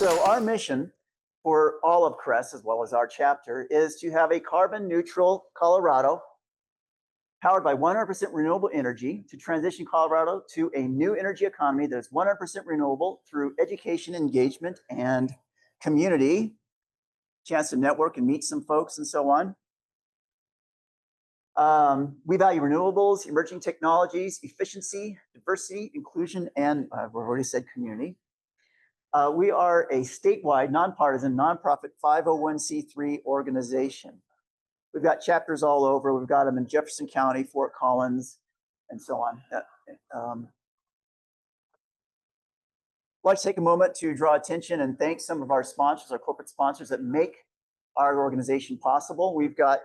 So our mission for all of CREST, as well as our chapter, is to have a carbon neutral Colorado powered by 100% renewable energy to transition Colorado to a new energy economy that is 100% renewable through education, engagement, and community, chance to network and meet some folks and so on. We value renewables, emerging technologies, efficiency, diversity, inclusion, and we've already said community. We are a statewide, nonpartisan, nonprofit 501c3 organization. We've got chapters all over. We've got them in Jefferson County, Fort Collins, and so on. I'd like to take a moment to draw attention and thank some of our sponsors, our corporate sponsors that make our organization possible. We've got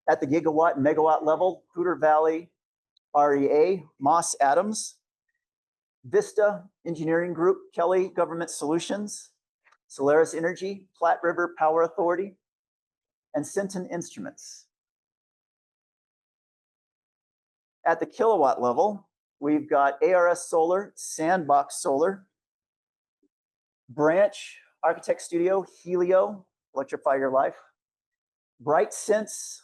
at the gigawatt and megawatt level, Poudre Valley REA, Moss Adams, Vista Engineering Group, Kelly Government Solutions, Solaris Energy, Platte River Power Authority, and Sinton Instruments. At the kilowatt level, we've got ARS Solar, Sandbox Solar, Branch Architect Studio, Helio, Electrify Your Life, Bright Sense,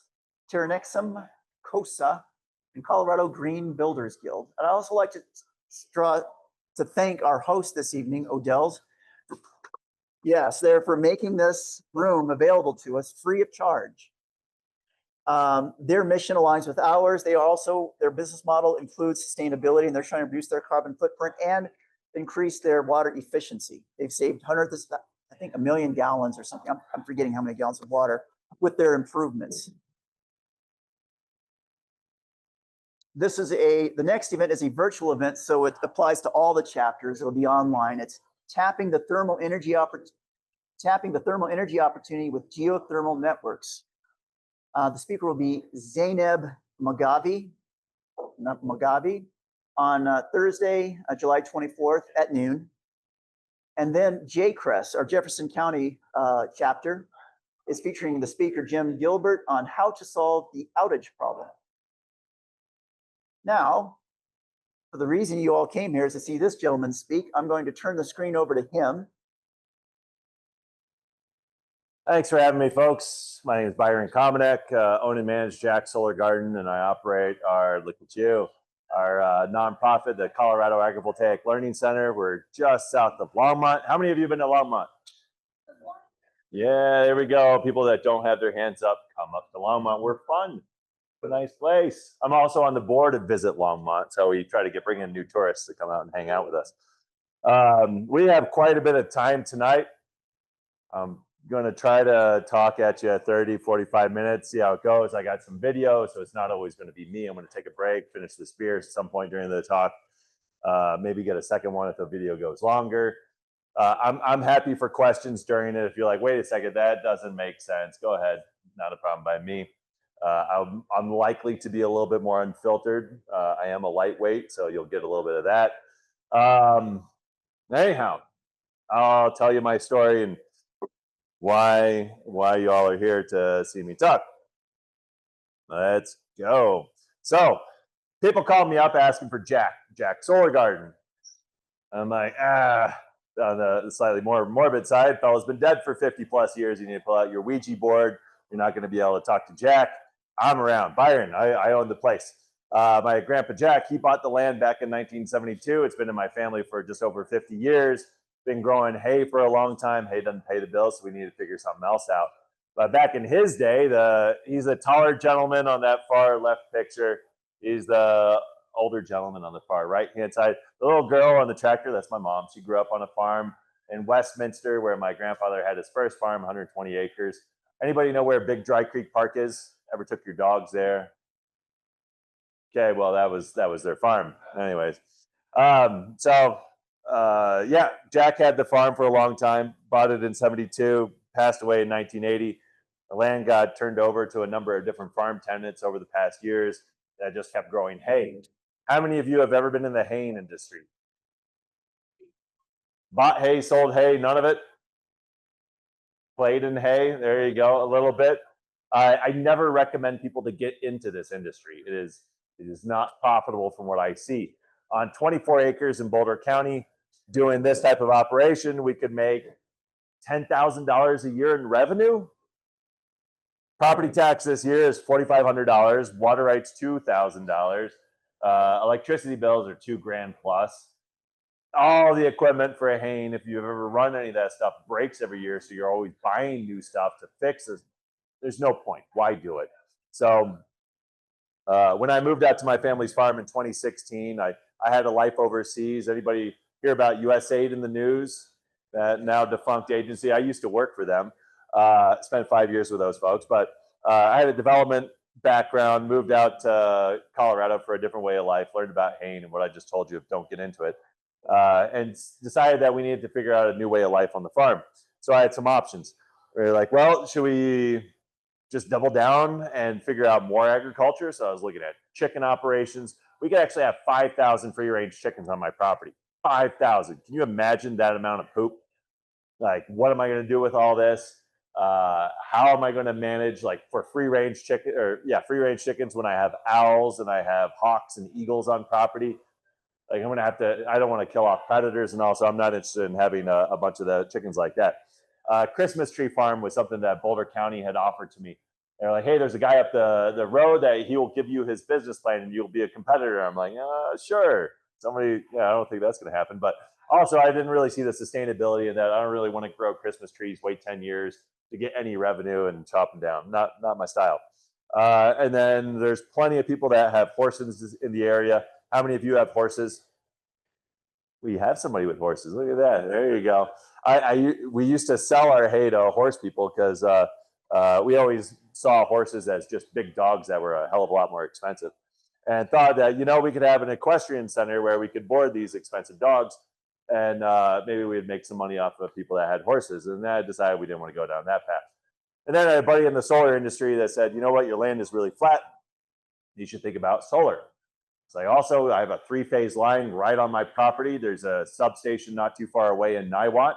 Terranexum, COSA, and Colorado Green Builders Guild. And I'd also like to thank our host this evening, Odell's. Yes, they're for making this room available to us free of charge. Their mission aligns with ours. They are also, their business model includes sustainability, and they're trying to reduce their carbon footprint and increase their water efficiency. They've saved hundreds, I think 1 million gallons or something. I'm forgetting how many gallons of water with their improvements. This is the next event is a virtual event, so it applies to all the chapters. It'll be online. It's tapping the thermal energy opportunity with geothermal networks. The speaker will be Zainab Magavi on Thursday, July 24th at noon. And then JCREST, our Jefferson County chapter, is featuring the speaker Jim Gilbert on how to solve the outage problem. Now, for the reason you all came here is to see this gentleman speak. I'm going to turn the screen over to him. Thanks for having me, folks. My name is Byron Kominek, own and manage Jack Solar Garden, and I operate our our nonprofit, the Colorado Agrivoltaic Learning Center. We're just south of Longmont. How many of you have been to Longmont? Yeah, there we go. People that don't have their hands up, come up to Longmont. We're fun. A nice place. I'm also on the board of Visit Longmont, so we try to bring in new tourists to come out and hang out with us. We have quite a bit of time tonight. I'm going to try to talk at you 30, 45 minutes, see how it goes. I got some video, so it's not always going to be me. I'm going to take a break, finish this beer at some point during the talk, maybe get a second one if the video goes longer. I'm happy for questions during it. If you're like, wait a second, that doesn't make sense, go ahead. Not a problem by me. I'm likely to be a little bit more unfiltered. I am a lightweight, so you'll get a little bit of that. Anyhow, I'll tell you my story and why y'all are here to see me talk. Let's go. So people call me up asking for Jack Solar Garden. I'm like, on the slightly more morbid side, fellow's been dead for 50 plus years. You need to pull out your Ouija board. You're not going to be able to talk to Jack. I'm around. Byron, I own the place. My grandpa Jack, he bought the land back in 1972. It's been in my family for just over 50 years. Been growing hay for a long time. Hay doesn't pay the bills, so we need to figure something else out. But back in his day, he's a taller gentleman on that far left picture. He's the older gentleman on the far right-hand side. The little girl on the tractor, that's my mom. She grew up on a farm in Westminster where my grandfather had his first farm, 120 acres. Anybody know where Big Dry Creek Park is? Ever took your dogs there? Okay, well, that was their farm. Anyways, yeah, Jack had the farm for a long time, bought it in 72, passed away in 1980. The land got turned over to a number of different farm tenants over the past years that just kept growing hay. How many of you have ever been in the haying industry? Bought hay, sold hay, none of it? Played in hay, there you go, a little bit. I never recommend people to get into this industry. It is not profitable from what I see. On 24 acres in Boulder County, doing this type of operation, we could make $10,000 a year in revenue. Property tax this year is $4,500. Water rights $2,000. Electricity bills are $2,000 plus. All the equipment for a haying, if you've ever run any of that stuff, breaks every year, so you're always buying new stuff to fix it. There's no point. Why do it? So when I moved out to my family's farm in 2016, I had a life overseas. Anybody hear about USAID in the news? That now defunct agency. I used to work for them. Spent 5 years with those folks, but I had a development background, moved out to Colorado for a different way of life, learned about haying and what I just told you, don't get into it, and decided that we needed to figure out a new way of life on the farm. So I had some options. We were like, well, should we just double down and figure out more agriculture? So I was looking at chicken operations. We could actually have 5,000 free range chickens on my property. 5,000. Can you imagine that amount of poop? Like, what am I going to do with all this? How am I going to manage, like, for free range chickens when I have owls and I have hawks and eagles on property? Like, I'm going to have to, I don't want to kill off predators, and also I'm not interested in having a bunch of the chickens like that. Christmas tree farm was something that Boulder County had offered to me. They're like, hey, there's a guy up the road that he will give you his business plan and you'll be a competitor. I'm like, sure. Somebody, I don't think that's going to happen. But also, I didn't really see the sustainability in that. I don't really want to grow Christmas trees, wait 10 years to get any revenue and chop them down. Not my style. And then there's plenty of people that have horses in the area. How many of you have horses? We have somebody with horses. Look at that. There you go. We used to sell our hay to horse people because we always saw horses as just big dogs that were a hell of a lot more expensive, and thought that, we could have an equestrian center where we could board these expensive dogs, and maybe we'd make some money off of people that had horses. And then I decided we didn't want to go down that path. And then I had a buddy in the solar industry that said, you know what, your land is really flat. You should think about solar. It's like, also, I have a 3-phase line right on my property. There's a substation not too far away in Niwot.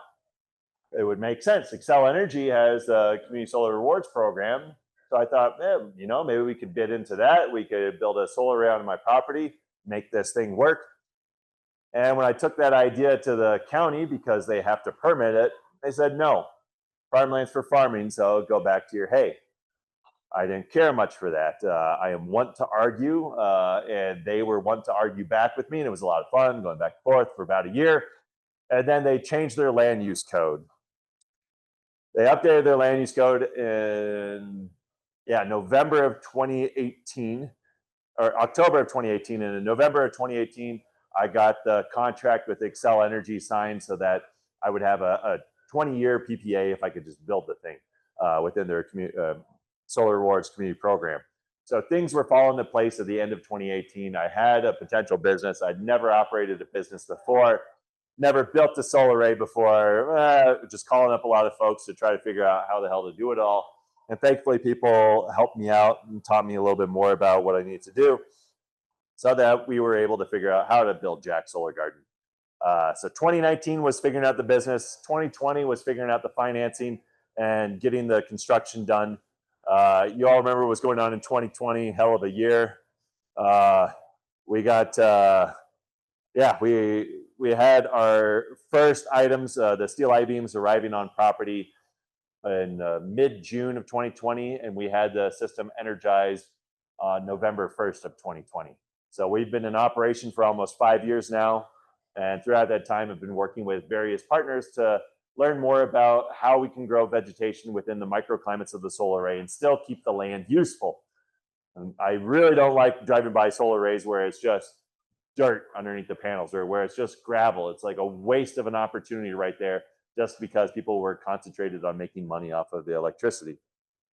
It would make sense. Xcel Energy has a community solar rewards program. So I thought, maybe we could bid into that. We could build a solar array on my property, make this thing work. And when I took that idea to the county, because they have to permit it, they said, no, farmland's for farming, so go back to your hay. I didn't care much for that. I am wont to argue, and they were wont to argue back with me, and it was a lot of fun going back and forth for about a year. And then they changed their land use code. They updated their land use code in November of 2018, or October of 2018. And in November of 2018, I got the contract with Xcel Energy signed so that I would have a 20-year PPA if I could just build the thing within their Solar Rewards community program. So things were falling into place at the end of 2018. I had a potential business. I'd never operated a business before, never built a solar array before, just calling up a lot of folks to try to figure out how the hell to do it all. And thankfully, people helped me out and taught me a little bit more about what I needed to do so that we were able to figure out how to build Jack's Solar Garden. So 2019 was figuring out the business. 2020 was figuring out the financing and getting the construction done. You all remember what was going on in 2020, hell of a year. We got, we had our first items, the steel I-beams arriving on property in mid-June of 2020, and we had the system energized on November 1st of 2020. So we've been in operation for almost 5 years now, and throughout that time, I've been working with various partners to learn more about how we can grow vegetation within the microclimates of the solar array and still keep the land useful. And I really don't like driving by solar arrays where it's just dirt underneath the panels or where it's just gravel. It's like a waste of an opportunity right there just because people were concentrated on making money off of the electricity.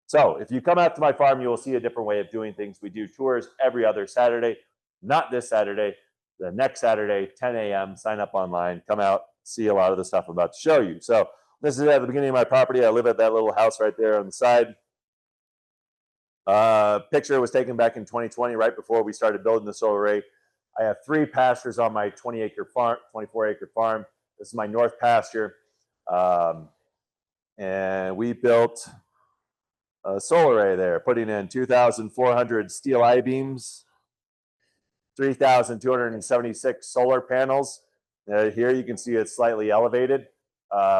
So if you come out to my farm, you will see a different way of doing things. We do tours every other Saturday, not this Saturday, the next Saturday, 10 a.m. Sign up online, come out, see a lot of the stuff I'm about to show you. So this is at the beginning of my property. I live at that little house right there on the side. Picture was taken back in 2020, right before we started building the solar array. I have 3 pastures on my 20-acre farm, 24-acre farm. This is my north pasture. And we built a solar array there, putting in 2,400 steel I-beams, 3,276 solar panels. Here you can see it's slightly elevated.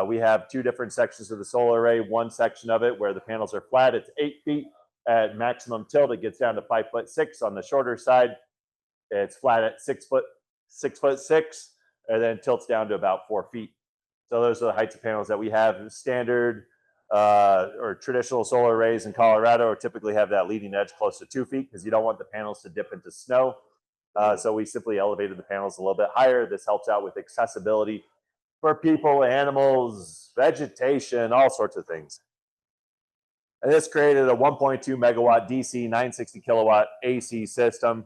We have two different sections of the solar array. One section of it where the panels are flat, it's 8 feet at maximum tilt. It gets down to 5'6". On the shorter side, it's flat at 6'6", and then tilts down to about 4 feet. So those are the heights of panels that we have. Standard or traditional solar arrays in Colorado typically have that leading edge close to 2 feet because you don't want the panels to dip into snow. So we simply elevated the panels a little bit higher. This helps out with accessibility for people, animals, vegetation, all sorts of things. And this created a 1.2 megawatt DC, 960 kilowatt AC system,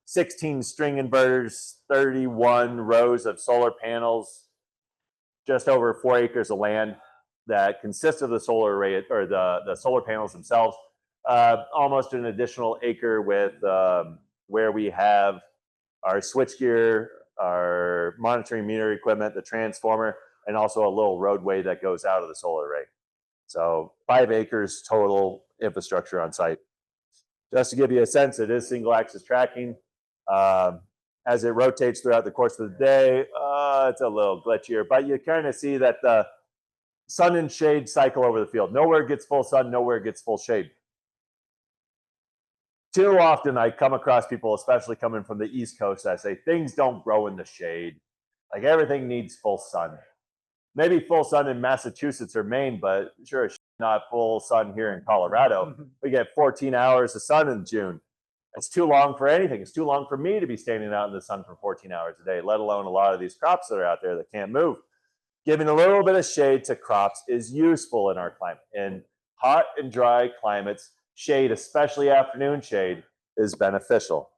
16 string inverters, 31 rows of solar panels, just over 4 acres of land that consists of the solar array or the solar panels themselves. Almost an additional acre with where we have our switchgear, our monitoring meter equipment, the transformer, and also a little roadway that goes out of the solar array. So 5 acres total infrastructure on site. Just to give you a sense, it is single axis tracking. As it rotates throughout the course of the day, it's a little glitchier, but you kind of see that the sun and shade cycle over the field. Nowhere gets full sun, nowhere gets full shade. Too often I come across people, especially coming from the East Coast, that say things don't grow in the shade. Like everything needs full sun. Maybe full sun in Massachusetts or Maine, but sure, not full sun here in Colorado. We get 14 hours of sun in June. It's too long for anything. It's too long for me to be standing out in the sun for 14 hours a day, let alone a lot of these crops that are out there that can't move. Giving a little bit of shade to crops is useful in our climate. In hot and dry climates, shade, especially afternoon shade, is beneficial.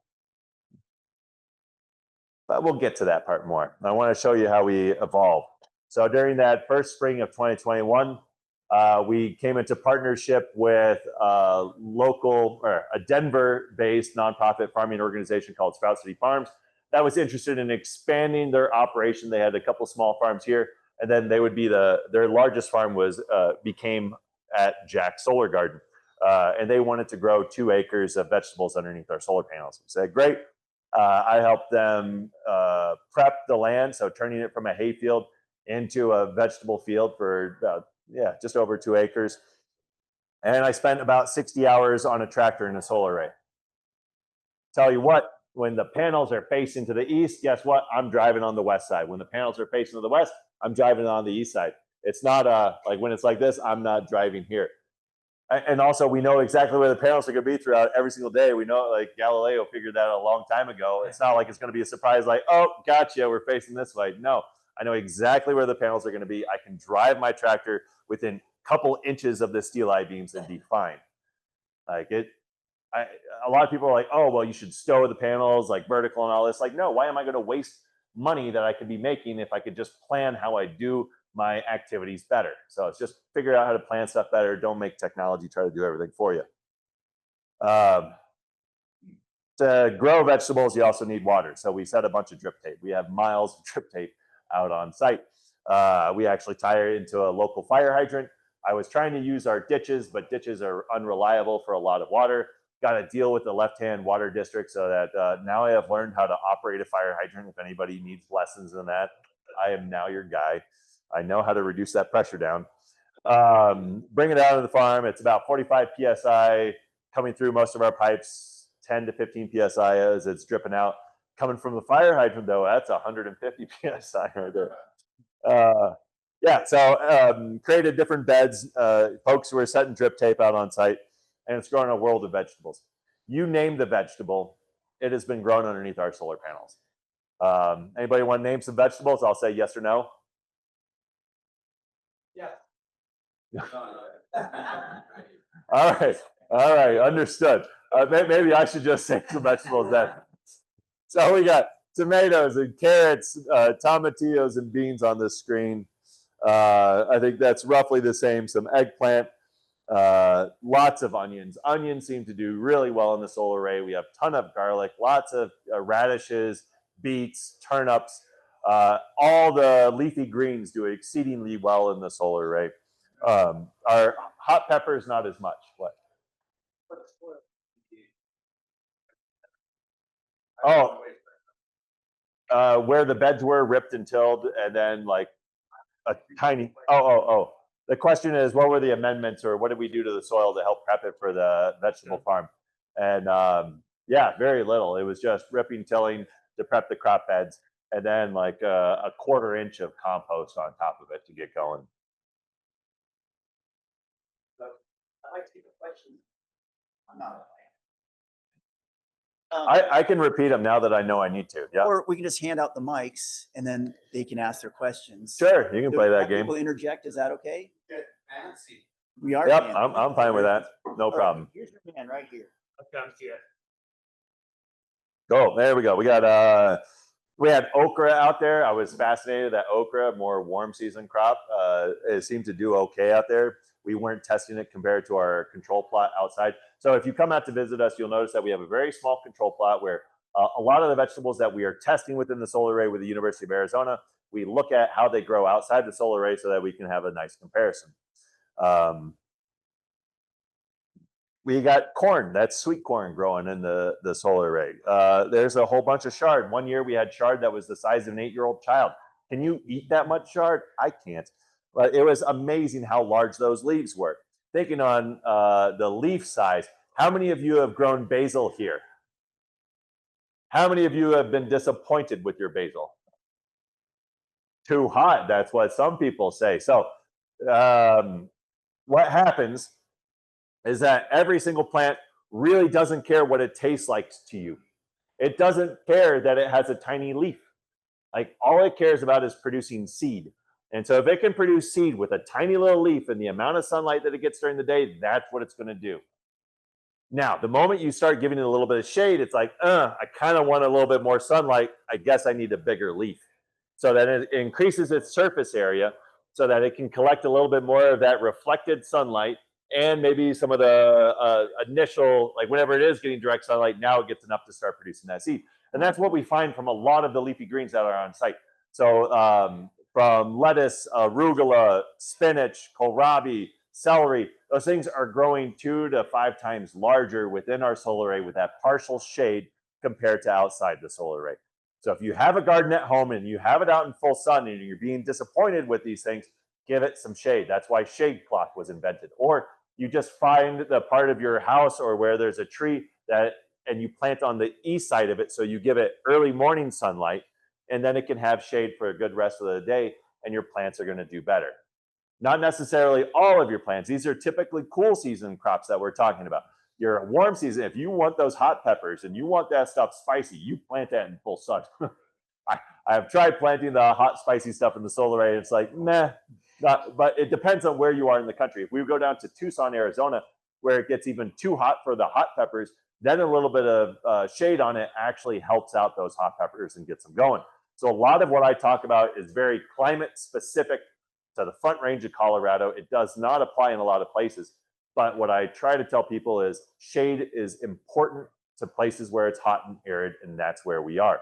But we'll get to that part more. I want to show you how we evolved. So during that first spring of 2021, we came into partnership with a local or a Denver-based nonprofit farming organization called Sprout City Farms that was interested in expanding their operation. They had a couple small farms here, and then they would be their largest farm became at Jack Solar Garden, and they wanted to grow 2 acres of vegetables underneath our solar panels. We said, great. I helped them prep the land, so turning it from a hay field into a vegetable field for about just over 2 acres. And I spent about 60 hours on a tractor in a solar array. Tell you what, when the panels are facing to the east, guess what? I'm driving on the west side. When the panels are facing to the west, I'm driving on the east side. It's not like when it's like this, I'm not driving here. And also, we know exactly where the panels are going to be throughout every single day. We know, like Galileo figured that out a long time ago. It's not like it's going to be a surprise, like, oh, gotcha, we're facing this way. No, I know exactly where the panels are going to be. I can drive my tractor within a couple inches of the steel I-beams and be fine. Like a lot of people are like, oh, well, you should stow the panels like vertical and all this. Like, no, why am I going to waste money that I could be making if I could just plan how I do my activities better? So it's just figure out how to plan stuff better. Don't make technology try to do everything for you. To grow vegetables, you also need water. So we set a bunch of drip tape. We have miles of drip tape out on site. We actually tie it into a local fire hydrant. I was trying to use our ditches, but ditches are unreliable for a lot of water. Got to deal with the left-hand water district, so that now I have learned how to operate a fire hydrant. If anybody needs lessons in that, I am now your guy. I know how to reduce that pressure down. Bring it out of the farm. It's about 45 PSI coming through most of our pipes, 10 to 15 PSI as it's dripping out. Coming from the fire hydrant, though, that's 150 PSI right there. So created different beds. Folks were setting drip tape out on site, and it's growing a world of vegetables. You name the vegetable, it has been grown underneath our solar panels. Anybody want to name some vegetables? I'll say yes or no. Yeah. All right, understood. Maybe I should just say some vegetables then. So we got tomatoes and carrots, tomatillos and beans on this screen. I think that's roughly the same. Some eggplant, lots of onions. Onions seem to do really well in the solar array. We have a ton of garlic, lots of radishes, beets, turnips. All the leafy greens do exceedingly well in the solar array. Our hot peppers, not as much. What? Oh, where the beds were ripped and tilled, and then like a tiny, oh. The question is, what were the amendments or what did we do to the soil to help prep it for the vegetable farm? And yeah, very little. It was just ripping, tilling to prep the crop beds, and then like a 1/4 inch of compost on top of it to get going. I'd like to take a question. I'm not. I can repeat them now that I know I need to. Yeah. Or we can just hand out the mics and then they can ask their questions. Sure, you can play that Have game. people interject. Is that okay? Good. Fancy. We are. Yep, fan. I'm fine with that. No All right, problem. here's your man right here. Okay, here. Go. There we go. We had okra out there. I was fascinated that okra, more warm season crop, it seemed to do okay out there. We weren't testing it compared to our control plot outside. So if you come out to visit us, you'll notice that we have a very small control plot where a lot of the vegetables that we are testing within the solar array with the University of Arizona, we look at how they grow outside the solar array so that we can have a nice comparison. We got corn, that's sweet corn growing in the solar array. There's a whole bunch of chard. One year we had chard that was the size of an 8-year-old child. Can you eat that much chard? I can't. But it was amazing how large those leaves were. Thinking on the leaf size, how many of you have grown basil here? How many of you have been disappointed with your basil? Too hot, that's what some people say. So what happens is that every single plant really doesn't care what it tastes like to you. It doesn't care that it has a tiny leaf. Like all it cares about is producing seed. And so if it can produce seed with a tiny little leaf and the amount of sunlight that it gets during the day, that's what it's going to do. Now, the moment you start giving it a little bit of shade, it's like, I kind of want a little bit more sunlight. I guess I need a bigger leaf. So that it increases its surface area so that it can collect a little bit more of that reflected sunlight and maybe some of the initial, like whenever it is getting direct sunlight, now it gets enough to start producing that seed. And that's what we find from a lot of the leafy greens that are on site. So from lettuce, arugula, spinach, kohlrabi, celery, those things are growing 2 to 5 times larger within our solar array with that partial shade compared to outside the solar array. So if you have a garden at home and you have it out in full sun and you're being disappointed with these things, give it some shade. That's why shade cloth was invented. Or you just find the part of your house or where there's a tree and you plant on the east side of it, so you give it early morning sunlight, and then it can have shade for a good rest of the day, and your plants are going to do better. Not necessarily all of your plants. These are typically cool season crops that we're talking about. Your warm season, if you want those hot peppers and you want that stuff spicy, you plant that in full sun. I have tried planting the hot, spicy stuff in the solar array. It's like, meh. But it depends on where you are in the country. If we go down to Tucson, Arizona, where it gets even too hot for the hot peppers, then a little bit of shade on it actually helps out those hot peppers and gets them going. So a lot of what I talk about is very climate specific to the Front Range of Colorado. It does not apply in a lot of places. But what I try to tell people is shade is important to places where it's hot and arid, and that's where we are.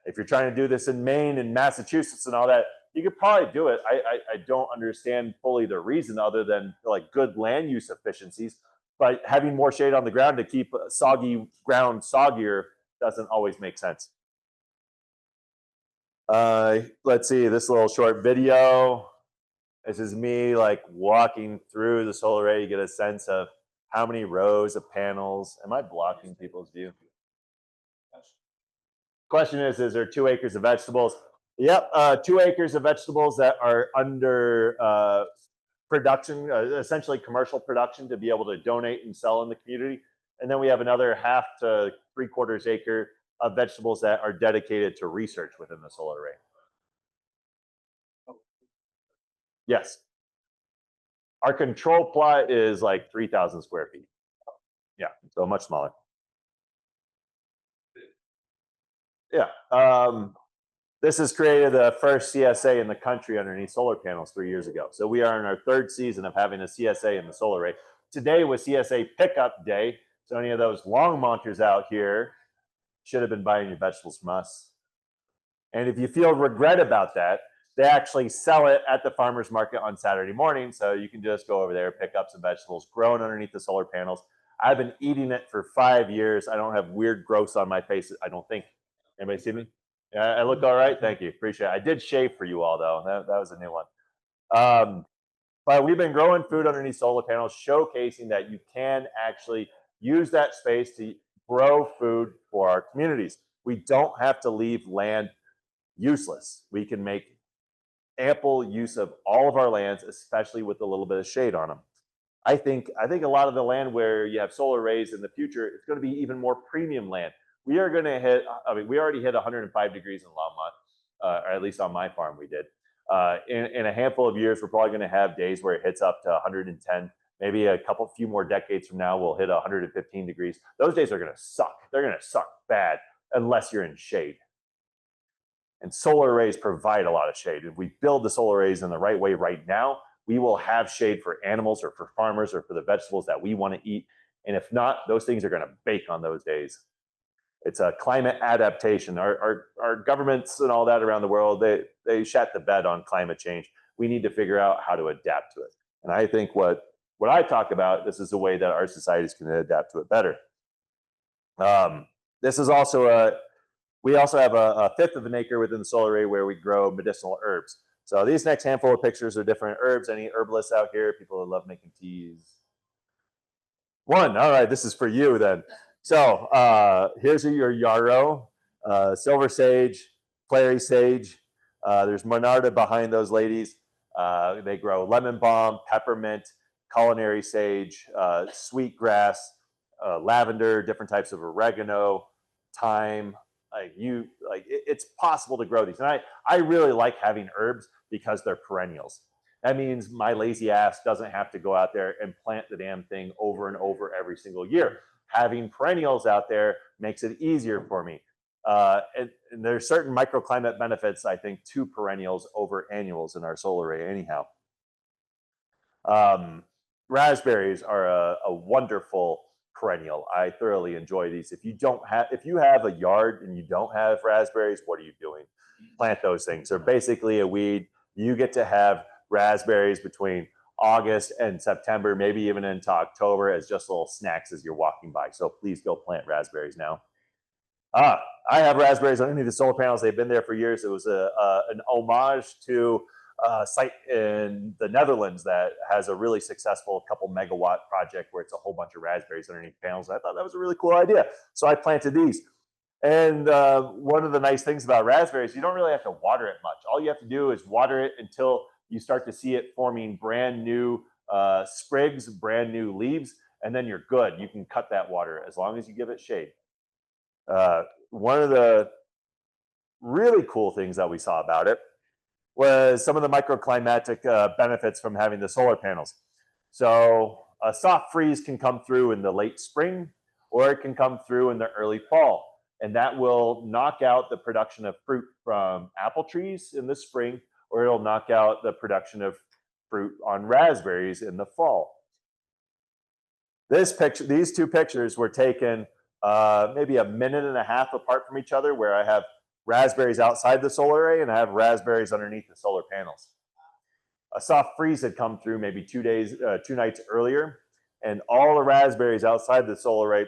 If you're trying to do this in Maine and Massachusetts and all that, you could probably do it. I don't understand fully the reason other than like good land use efficiencies, but having more shade on the ground to keep soggy ground soggier doesn't always make sense. Let's see this little short video. This is me like walking through the solar array. You get a sense of how many rows of panels. Am I blocking people's view? Question is there 2 acres of vegetables? Yep, 2 acres of vegetables that are under production, essentially commercial production to be able to donate and sell in the community. And then we have another 1/2 to 3/4 acre of vegetables that are dedicated to research within the solar array. Yes. Our control plot is like 3,000 square feet. Yeah, so much smaller. Yeah. This has created the first CSA in the country underneath solar panels 3 years ago. So we are in our 3rd season of having a CSA in the solar array. Today was CSA pickup day. So any of those Longmonters out here should have been buying your vegetables from us. And if you feel regret about that, they actually sell it at the farmer's market on Saturday morning. So you can just go over there, pick up some vegetables grown underneath the solar panels. I've been eating it for 5 years. I don't have weird growths on my face, I don't think. Anybody see me? Yeah, I look all right. Thank you. Appreciate it. I did shave for you all, though. That was a new one. But we've been growing food underneath solar panels, showcasing that you can actually use that space to grow food for our communities. We don't have to leave land useless. We can make ample use of all of our lands, especially with a little bit of shade on them. I think a lot of the land where you have solar arrays in the future, it's going to be even more premium land. We are going to hit, I mean, we already hit 105 degrees in Longmont, or at least on my farm we did. In a handful of years, we're probably going to have days where it hits up to 110. Maybe a few more decades from now, we'll hit 115 degrees. Those days are going to suck. They're going to suck bad unless you're in shade. And solar arrays provide a lot of shade. If we build the solar arrays in the right way right now, we will have shade for animals or for farmers or for the vegetables that we want to eat. And if not, those things are going to bake on those days. It's a climate adaptation. Our governments and all that around the world, they shat the bed on climate change. We need to figure out how to adapt to it. And I think what I talk about, this is the way that our societies can adapt to it better. This is also we also have a fifth of an acre within the solar array where we grow medicinal herbs. So these next handful of pictures are different herbs. Any herbalists out here? People who love making teas? One. All right, this is for you then. So here's your yarrow, silver sage, clary sage. There's monarda behind those ladies. They grow lemon balm, peppermint, culinary sage, sweetgrass, lavender, different types of oregano, thyme. It's possible to grow these. And I really like having herbs because they're perennials. That means my lazy ass doesn't have to go out there and plant the damn thing over and over every single year. Having perennials out there makes it easier for me. And there's certain microclimate benefits, I think, to perennials over annuals in our solar array anyhow. Raspberries are a wonderful perennial. I thoroughly enjoy these. If you have a yard and you don't have raspberries, what are you doing? Plant those things. They're basically a weed. You get to have raspberries between August and September, maybe even into October as just little snacks as you're walking by. So please go plant raspberries now. I have raspberries underneath the solar panels. They've been there for years. It was an homage to a site in the Netherlands that has a really successful couple megawatt project where it's a whole bunch of raspberries underneath panels. I thought that was a really cool idea. So I planted these. And one of the nice things about raspberries, you don't really have to water it much. All you have to do is water it until you start to see it forming brand new sprigs, brand new leaves, and then you're good. You can cut that water as long as you give it shade. One of the really cool things that we saw about it was some of the microclimatic benefits from having the solar panels. So a soft freeze can come through in the late spring, or it can come through in the early fall. And that will knock out the production of fruit from apple trees in the spring, or it'll knock out the production of fruit on raspberries in the fall. These two pictures were taken maybe a minute and a half apart from each other, where I have raspberries outside the solar array and I have raspberries underneath the solar panels. A soft freeze had come through maybe 2 nights earlier, and all the raspberries outside the solar array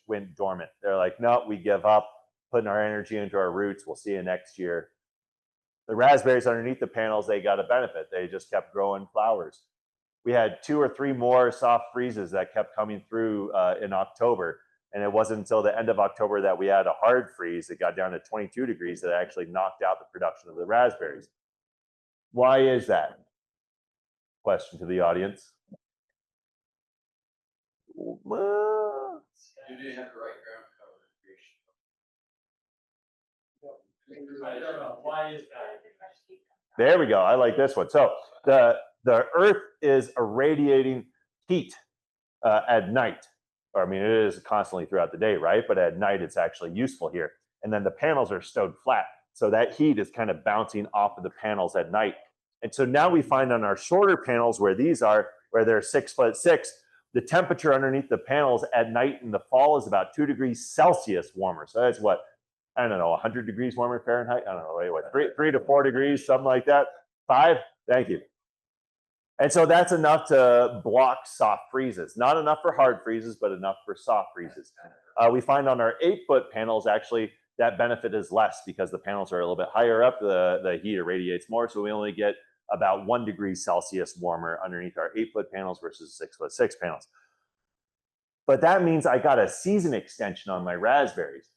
went dormant. They're like, no, we give up, putting our energy into our roots. We'll see you next year. The raspberries underneath the panels, they got a benefit. They just kept growing flowers. We had 2 or 3 more soft freezes that kept coming through in October. And it wasn't until the end of October that we had a hard freeze. It got down to 22 degrees that actually knocked out the production of the raspberries. Why is that? Question to the audience. You didn't have the right ground cover. I don't know. Why is that? There we go. I like this one. So the earth is irradiating heat at night. I mean, it is constantly throughout the day, right? But at night, it's actually useful here. And then the panels are stowed flat. So that heat is kind of bouncing off of the panels at night. And so now we find on our shorter panels where these are, where they're 6'6", the temperature underneath the panels at night in the fall is about 2 degrees Celsius warmer. So that's what, I don't know, 100 degrees warmer Fahrenheit? I don't know, what, 3 to 4 degrees, something like that? 5? Thank you. And so that's enough to block soft freezes. Not enough for hard freezes, but enough for soft freezes. We find on our 8-foot panels, actually, that benefit is less because the panels are a little bit higher up, the heat irradiates more, so we only get about 1 degree Celsius warmer underneath our 8-foot panels versus 6'6" panels. But that means I got a season extension on my raspberries.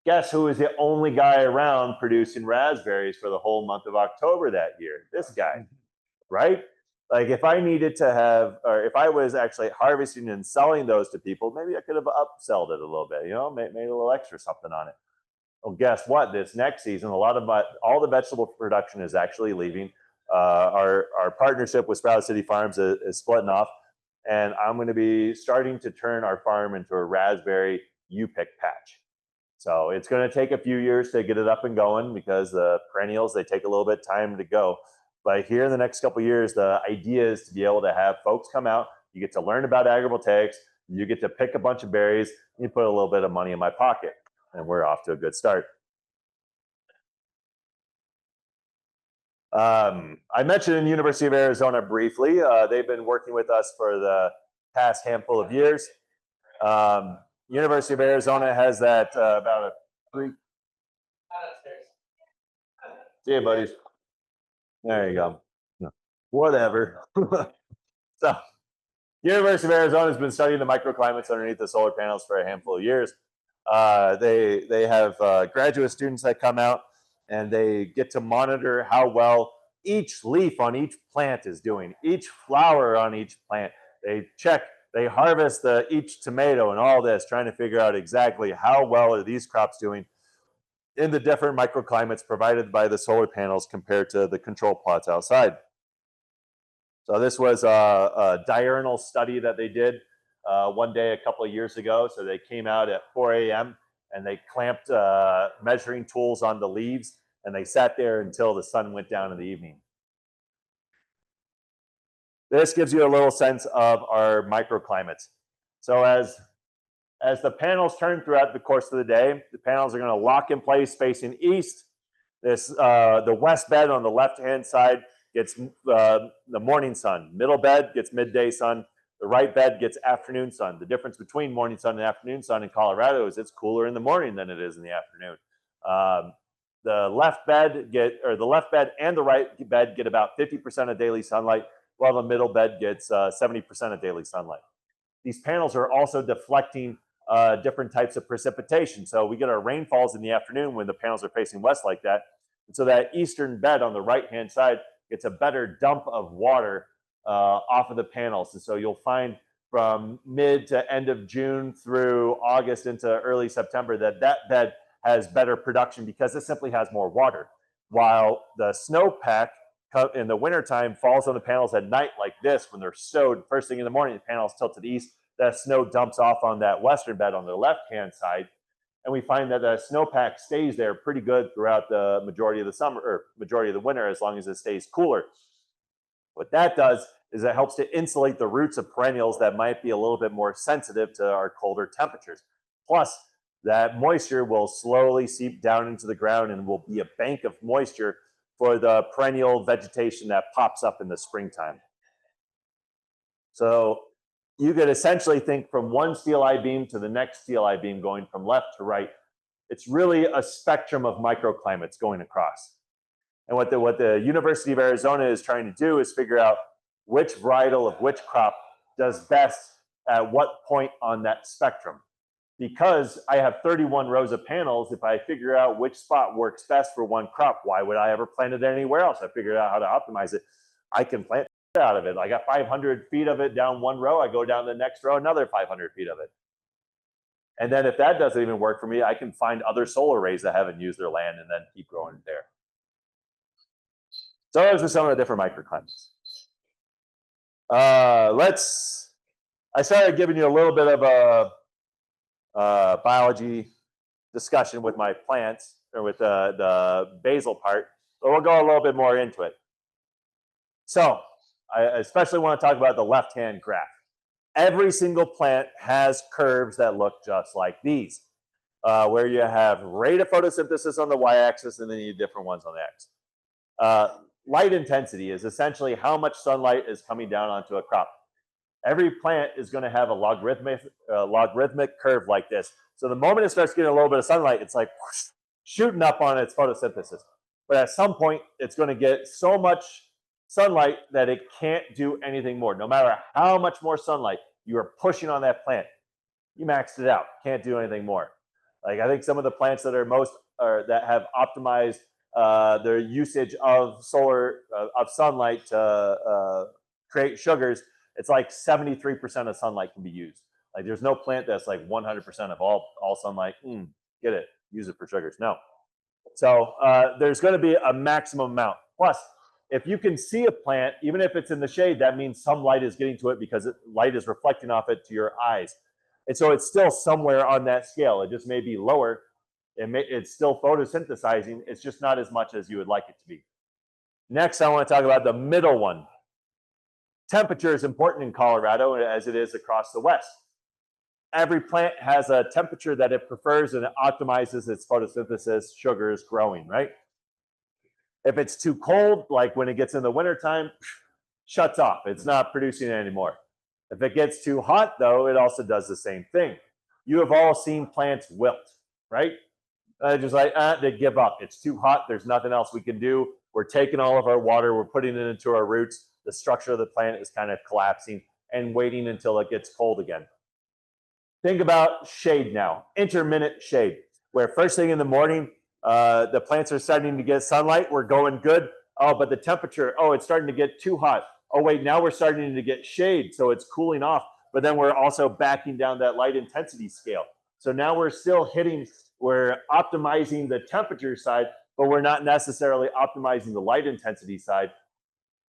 Guess who was the only guy around producing raspberries for the whole month of October that year? This guy, right? Like if I needed to have, or if I was actually harvesting and selling those to people, maybe I could have upsold it a little bit, you know, made a little extra something on it. Well, guess what? This next season, all the vegetable production is actually leaving. Our partnership with Sprout City Farms is splitting off, and I'm going to be starting to turn our farm into a raspberry U-pick patch. So it's going to take a few years to get it up and going because the perennials, they take a little bit of time to go. But here in the next couple of years, the idea is to be able to have folks come out. You get to learn about agrivoltaics. You get to pick a bunch of berries. And you put a little bit of money in my pocket. And we're off to a good start. I mentioned the University of Arizona briefly. They've been working with us for the past handful of years. University of Arizona has that about a 3. See you, buddies. There you go. Whatever. So, University of Arizona has been studying the microclimates underneath the solar panels for a handful of years. They have graduate students that come out and they get to monitor how well each leaf on each plant is doing, each flower on each plant. They check, they harvest each tomato and all this, trying to figure out exactly how well are these crops doing in the different microclimates provided by the solar panels compared to the control plots outside. So this was a diurnal study that they did one day a couple of years ago. So they came out at 4 a.m. and they clamped measuring tools on the leaves, and they sat there until the sun went down in the evening. This gives you a little sense of our microclimates. So as the panels turn throughout the course of the day, the panels are going to lock in place facing east. The west bed on the left-hand side gets the morning sun. Middle bed gets midday sun. The right bed gets afternoon sun. The difference between morning sun and afternoon sun in Colorado is it's cooler in the morning than it is in the afternoon. The left bed and the right bed get about 50% of daily sunlight, while the middle bed gets 70% of daily sunlight. These panels are also deflecting different types of precipitation. So we get our rainfalls in the afternoon when the panels are facing west like that. And so that eastern bed on the right-hand side gets a better dump of water off of the panels. And so you'll find from mid to end of June through August into early September that bed has better production because it simply has more water. While the snowpack in the wintertime falls on the panels at night like this, when they're stowed first thing in the morning, the panels tilt to the east, that snow dumps off on that western bed on the left-hand side. And we find that the snowpack stays there pretty good throughout the majority of the summer, or majority of the winter, as long as it stays cooler. What that does is it helps to insulate the roots of perennials that might be a little bit more sensitive to our colder temperatures. Plus, that moisture will slowly seep down into the ground and will be a bank of moisture for the perennial vegetation that pops up in the springtime. So you could essentially think from one steel I-beam to the next steel I-beam going from left to right. It's really a spectrum of microclimates going across. And what the University of Arizona is trying to do is figure out which varietal of which crop does best at what point on that spectrum. Because I have 31 rows of panels, if I figure out which spot works best for one crop, why would I ever plant it anywhere else? I figured out how to optimize it. I can plant out of it. I got 500 feet of it down one row. I go down the next row, another 500 feet of it. And then if that doesn't even work for me, I can find other solar arrays that haven't used their land and then keep growing it there. So those are some of the different microclimates. I started giving you a little bit of a biology discussion with my plants, or with the basal part, but we'll go a little bit more into it. So I especially want to talk about the left-hand graph. Every single plant has curves that look just like these, where you have rate of photosynthesis on the y-axis and then you have different ones on the x. Light intensity is essentially how much sunlight is coming down onto a crop. Every plant is going to have a logarithmic curve like this. So the moment it starts getting a little bit of sunlight, it's like whoosh, shooting up on its photosynthesis. But at some point, it's going to get so much sunlight that it can't do anything more. No matter how much more sunlight you are pushing on that plant, you maxed it out. Can't do anything more. Like I think some of the plants that are that have optimized their usage of of sunlight to create sugars, it's like 73% of sunlight can be used. Like there's no plant that's like 100% of all sunlight. Get it, use it for sugars. No. So there's going to be a maximum amount. Plus, if you can see a plant, even if it's in the shade, that means some light is getting to it because light is reflecting off it to your eyes. And so it's still somewhere on that scale. It just may be lower. It's still photosynthesizing. It's just not as much as you would like it to be. Next, I want to talk about the middle one. Temperature is important in Colorado as it is across the West. Every plant has a temperature that it prefers and it optimizes its photosynthesis, sugars growing, right? If it's too cold, like when it gets in the wintertime, shuts off. It's not producing it anymore. If it gets too hot, though, it also does the same thing. You have all seen plants wilt, right? Just like, they give up. It's too hot. There's nothing else we can do. We're taking all of our water. We're putting it into our roots. The structure of the plant is kind of collapsing and waiting until it gets cold again. Think about shade now, intermittent shade, where first thing in the morning, the plants are starting to get sunlight. We're going good. Oh, but the temperature, it's starting to get too hot. Oh, wait, now we're starting to get shade, so it's cooling off. But then we're also backing down that light intensity scale. So now we're optimizing the temperature side, but we're not necessarily optimizing the light intensity side,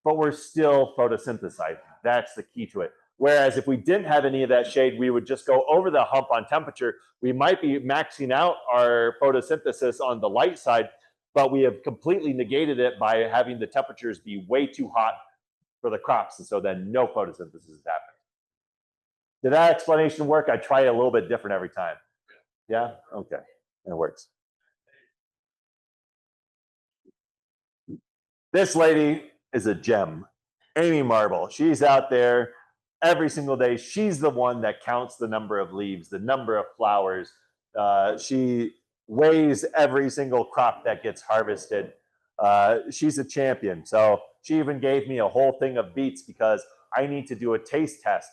but we're still photosynthesizing. That's the key to it. Whereas if we didn't have any of that shade, we would just go over the hump on temperature. We might be maxing out our photosynthesis on the light side, but we have completely negated it by having the temperatures be way too hot for the crops. And so then no photosynthesis is happening. Did that explanation work? I try it a little bit different every time. Yeah? Okay. It works. This lady is a gem. Amy Marble. She's out there every single day. She's the one that counts the number of leaves, the number of flowers. She weighs every single crop that gets harvested. She's a champion. So she even gave me a whole thing of beets because I need to do a taste test.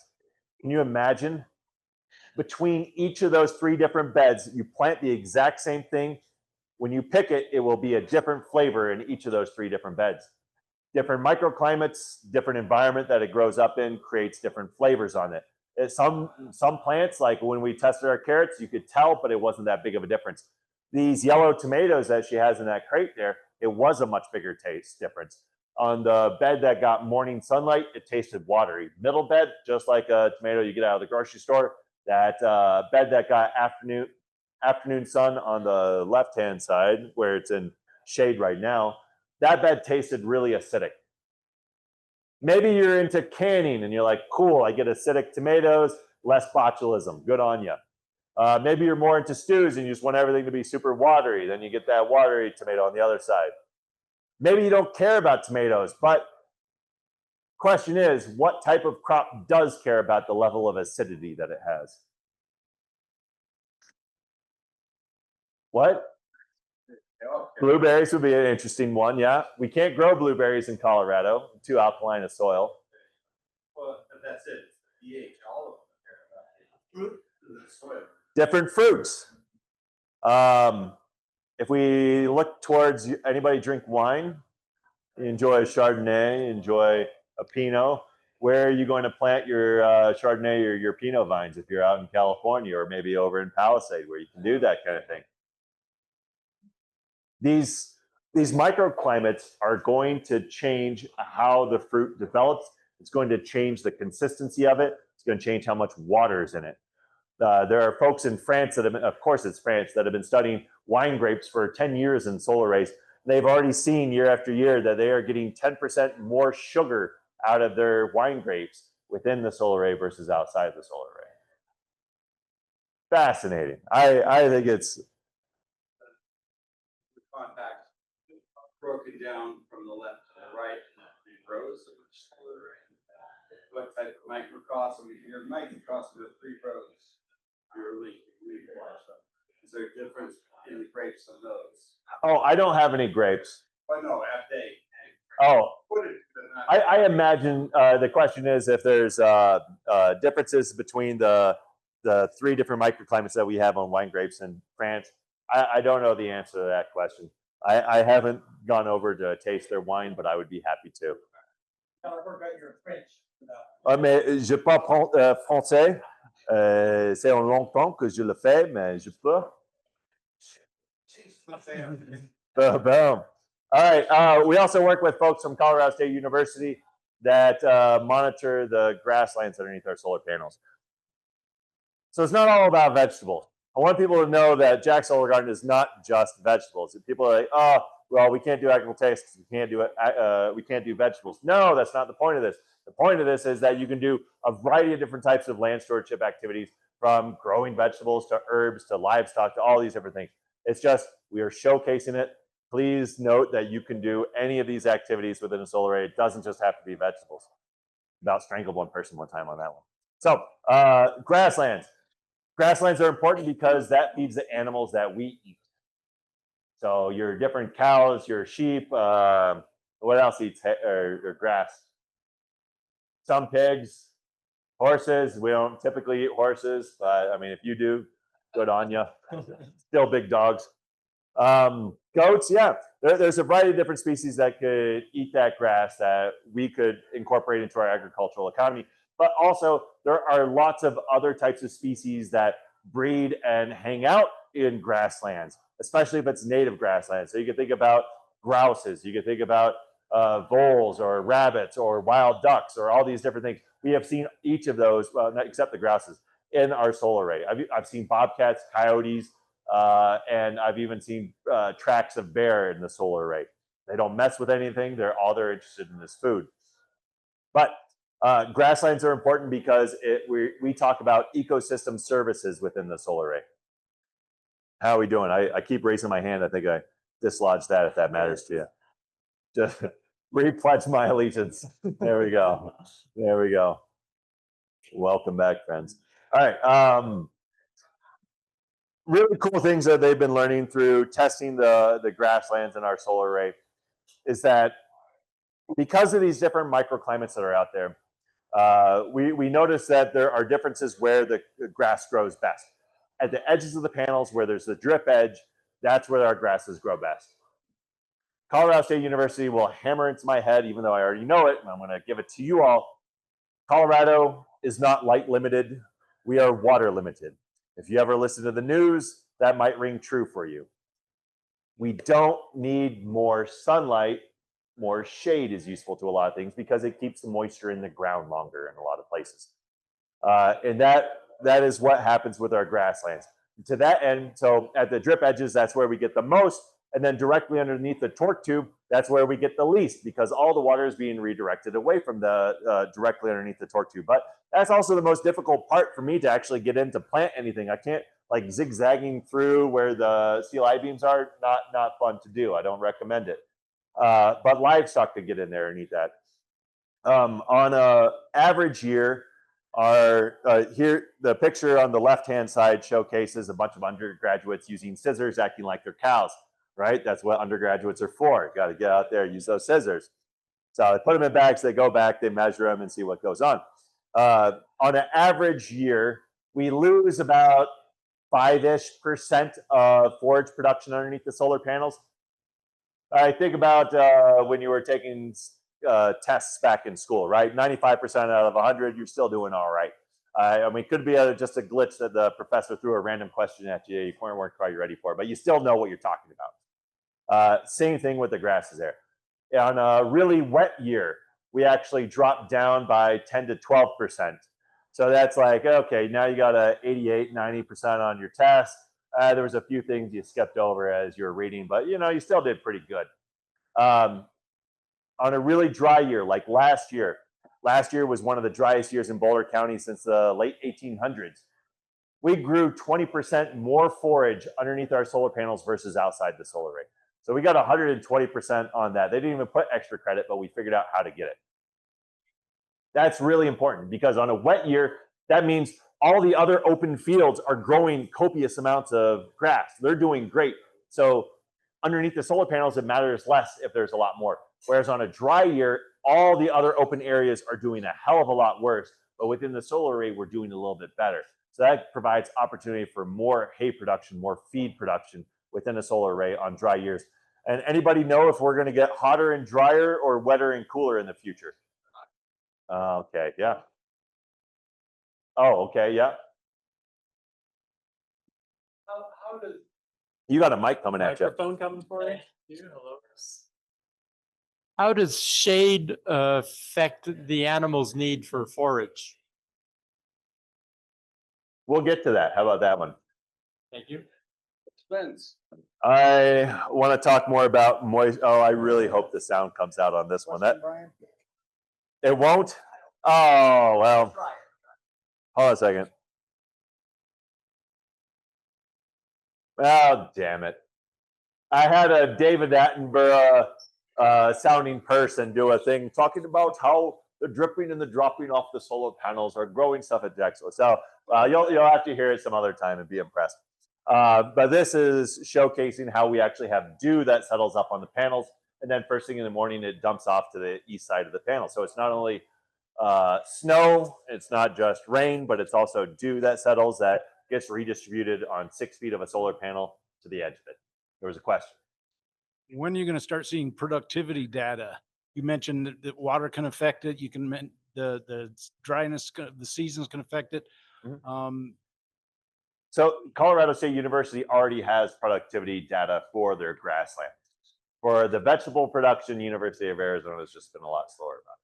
Can you imagine? Between each of those 3 different beds, you plant the exact same thing. When you pick it, it will be a different flavor in each of those 3 different beds. Different microclimates, different environment that it grows up in creates different flavors on it. Some plants, like when we tested our carrots, you could tell, but it wasn't that big of a difference. These yellow tomatoes that she has in that crate there, it was a much bigger taste difference. On the bed that got morning sunlight, it tasted watery. Middle bed, just like a tomato you get out of the grocery store. That bed that got afternoon sun on the left-hand side, where it's in shade right now, that bed tasted really acidic. Maybe you're into canning and you're like, cool, I get acidic tomatoes, less botulism, good on you. Maybe you're more into stews and you just want everything to be super watery, then you get that watery tomato on the other side. Maybe you don't care about tomatoes, but question is, what type of crop does care about the level of acidity that it has? What? Blueberries would be an interesting one, yeah. We can't grow blueberries in Colorado, too alkaline a soil. Well, but that's it. pH, all of them care about it. Fruit and the soil. Different fruits. If we look towards, anybody drink wine? You enjoy a Chardonnay, enjoy a Pinot. Where are you going to plant your Chardonnay or your Pinot vines if you're out in California or maybe over in Palisade where you can do that kind of thing? These microclimates are going to change how the fruit develops. It's going to change the consistency of it. It's going to change how much water is in it. There are folks in France that have been, of course it's France, that have been studying wine grapes for 10 years in solar rays. They've already seen year after year that they are getting 10% more sugar out of their wine grapes within the solar ray versus outside the solar ray. Fascinating. I think it's... The contact broken down from the left to the right in rows of each solar array. What type of microcosm you might be crossing the 3 roads. You're leaving. Is there a difference in the grapes on those? Oh, I don't have any grapes. Oh, no, have they? Oh, Put it, but not- I imagine the question is if there's differences between the 3 different microclimates that we have on wine grapes in France. I don't know the answer to that question. I haven't gone over to taste their wine, but I would be happy to. I forgot your French. Mais je parle français. C'est en longtemps que je le fais, mais je peux. Boom, boom. All right. We also work with folks from Colorado State University that monitor the grasslands underneath our solar panels. So it's not all about vegetables. I want people to know that Jack's Solar Garden is not just vegetables. People are like, oh, well, we can't do agrivoltaics because we can't do vegetables. No, that's not the point of this. The point of this is that you can do a variety of different types of land stewardship activities, from growing vegetables to herbs to livestock to all these different things. It's just we are showcasing it. Please note that you can do any of these activities within a solar array. It doesn't just have to be vegetables. About strangled one person one time on that one. So grasslands. Grasslands are important because that feeds the animals that we eat. So your different cows, your sheep, what else eats or grass? Some pigs, horses. We don't typically eat horses, but I mean, if you do, good on you. Still big dogs. Goats, yeah. There's a variety of different species that could eat that grass that we could incorporate into our agricultural economy. But also, there are lots of other types of species that breed and hang out in grasslands, especially if it's native grasslands. So you can think about grouses, you can think about voles or rabbits or wild ducks or all these different things. We have seen each of those, well, not except the grouses, in our solar array. I've seen bobcats, coyotes, and I've even seen tracks of bear in the solar array. They don't mess with anything. They're interested in this food. But grasslands are important because we talk about ecosystem services within the solar array. How are we doing? I keep raising my hand. I think I dislodged that, if that matters to you. Just repledge my allegiance. There we go. There we go. Welcome back, friends. All right. Really cool things that they've been learning through testing the grasslands in our solar array is that because of these different microclimates that are out there, we notice that there are differences where the grass grows best. At the edges of the panels where there's the drip edge, that's where our grasses grow best. Colorado State University will hammer into my head, even though I already know it, and I'm going to give it to you all. Colorado is not light limited. We are water limited. If you ever listen to the news, that might ring true for you. We don't need more sunlight. More shade is useful to a lot of things because it keeps the moisture in the ground longer in a lot of places. And that is what happens with our grasslands. To that end, so at the drip edges, that's where we get the most. And then directly underneath the torque tube, that's where we get the least, because all the water is being redirected away from the directly underneath the torque tube. But that's also the most difficult part for me to actually get in to plant anything. I can't, like, zigzagging through where the steel I-beams are, not fun to do. I don't recommend it. But livestock could get in there and eat that. On an average year, here, the picture on the left-hand side showcases a bunch of undergraduates using scissors, acting like they're cows, right? That's what undergraduates are for. Got to get out there, use those scissors. So they put them in bags, they go back, they measure them and see what goes on. On an average year, we lose about 5-ish% of forage production underneath the solar panels. I think about when you were taking tests back in school, right? 95% out of 100, you're still doing all right. I mean, it could be just a glitch that the professor threw a random question at you weren't quite ready for, but you still know what you're talking about. Same thing with the grasses there. On a really wet year, we actually dropped down by 10 to 12%. So that's like, okay, now you got a 88, 90% on your test. There was a few things you skipped over as you were reading, but you know, you still did pretty good. On a really dry year, like last year was one of the driest years in Boulder County since the late 1800s. We grew 20% more forage underneath our solar panels versus outside the solar array. So we got 120% on that. They didn't even put extra credit, but we figured out how to get it. That's really important because on a wet year, That means all the other open fields are growing copious amounts of grass. They're doing great. So underneath the solar panels, it matters less if there's a lot more. Whereas on a dry year, all the other open areas are doing a hell of a lot worse. But within the solar array, we're doing a little bit better. So that provides opportunity for more hay production, more feed production within a solar array on dry years. And anybody know if we're going to get hotter and drier or wetter and cooler in the future? Okay, yeah. Oh, okay, yeah. How does You got a mic coming at you. microphone coming for you? Hello. How does shade affect the animal's need for forage? We'll get to that. How about that one? Thank you. Spence. I want to talk more about moist. Oh, I really hope the sound comes out on this one. That it won't. Oh well. Hold on a second. Oh damn it! I had a David Attenborough sounding person do a thing talking about how the dripping and the dropping off the solar panels are growing stuff at Drexel. So you'll have to hear it some other time and be impressed. But this is showcasing how we actually have dew that settles up on the panels, and then first thing in the morning it dumps off to the east side of the panel. So it's not only snow, it's not just rain, but it's also dew that settles that gets redistributed on 6 feet of a solar panel to the edge of it. There was a question. When are you going to start seeing productivity data? You mentioned that water can affect it. You can the dryness, the seasons can affect it. Mm-hmm. So Colorado State University already has productivity data for their grassland. For the vegetable production, University of Arizona has just been a lot slower about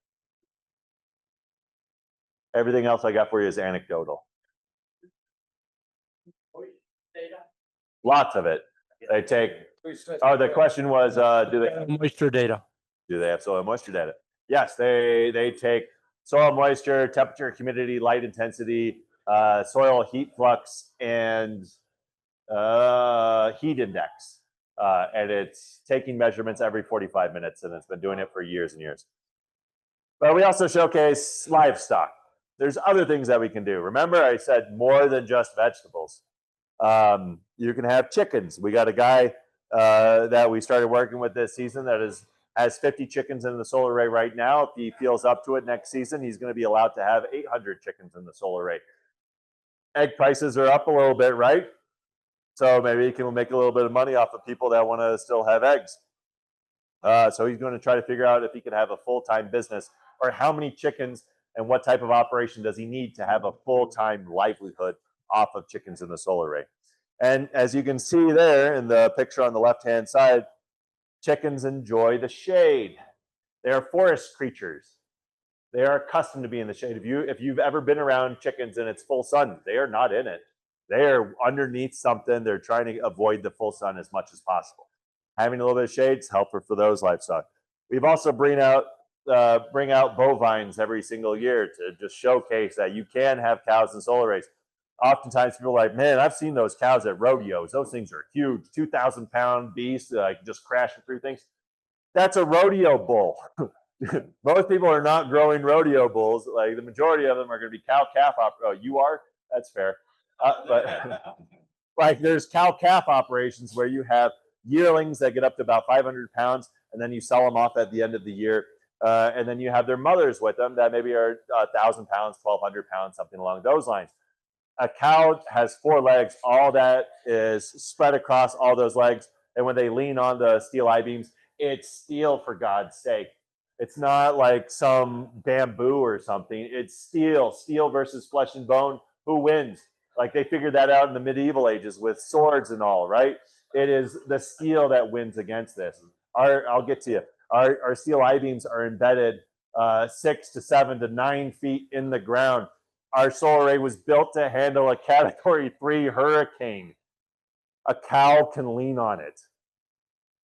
it. Everything else I got for you is anecdotal. Lots of it. They take. Oh, the question was, do they Moisture data. do they have soil moisture data? Yes, they take soil moisture, temperature, humidity, light intensity, soil heat flux, and heat index. And it's taking measurements every 45 minutes, and it's been doing it for years and years. But we also showcase livestock. There's other things that we can do. Remember, I said more than just vegetables. You can have chickens. We got a guy that we started working with this season that has 50 chickens in the solar array right now. If he feels up to it next season, he's going to be allowed to have 800 chickens in the solar array. Egg prices are up a little bit, right? So maybe he can make a little bit of money off of people that want to still have eggs. So he's going to try to figure out if he could have a full-time business, or how many chickens and what type of operation does he need to have a full-time livelihood off of chickens in the solar array. And as you can see there in the picture on the left-hand side, chickens enjoy the shade. They are forest creatures. They are accustomed to being in the shade. If you've ever been around chickens and it's full sun, they are not in it. They are underneath something. They're trying to avoid the full sun as much as possible. Having a little bit of shade is helpful for those livestock. We've also bring out bovines every single year to just showcase that you can have cows in solar arrays. Oftentimes people are like, man, I've seen those cows at rodeos. Those things are huge, 2,000-pound beasts, like just crashing through things. That's a rodeo bull. Most people are not growing rodeo bulls. Like the majority of them are going to be cow-calf. Oh, you are? That's fair. But like there's cow-calf operations where you have yearlings that get up to about 500 pounds, and then you sell them off at the end of the year. And then you have their mothers with them that maybe are 1,000 pounds, 1,200 pounds, something along those lines. A cow has 4 legs. All that is spread across all those legs. And when they lean on the steel I-beams, it's steel, for God's sake. It's not like some bamboo or something. It's steel. Steel versus flesh and bone. Who wins? Like they figured that out in the medieval ages with swords and all, right? It is the steel that wins against this. I'll get to you. Our steel I-beams are embedded 6 to 7 to 9 feet in the ground. Our solar array was built to handle a Category 3 hurricane. A cow can lean on it.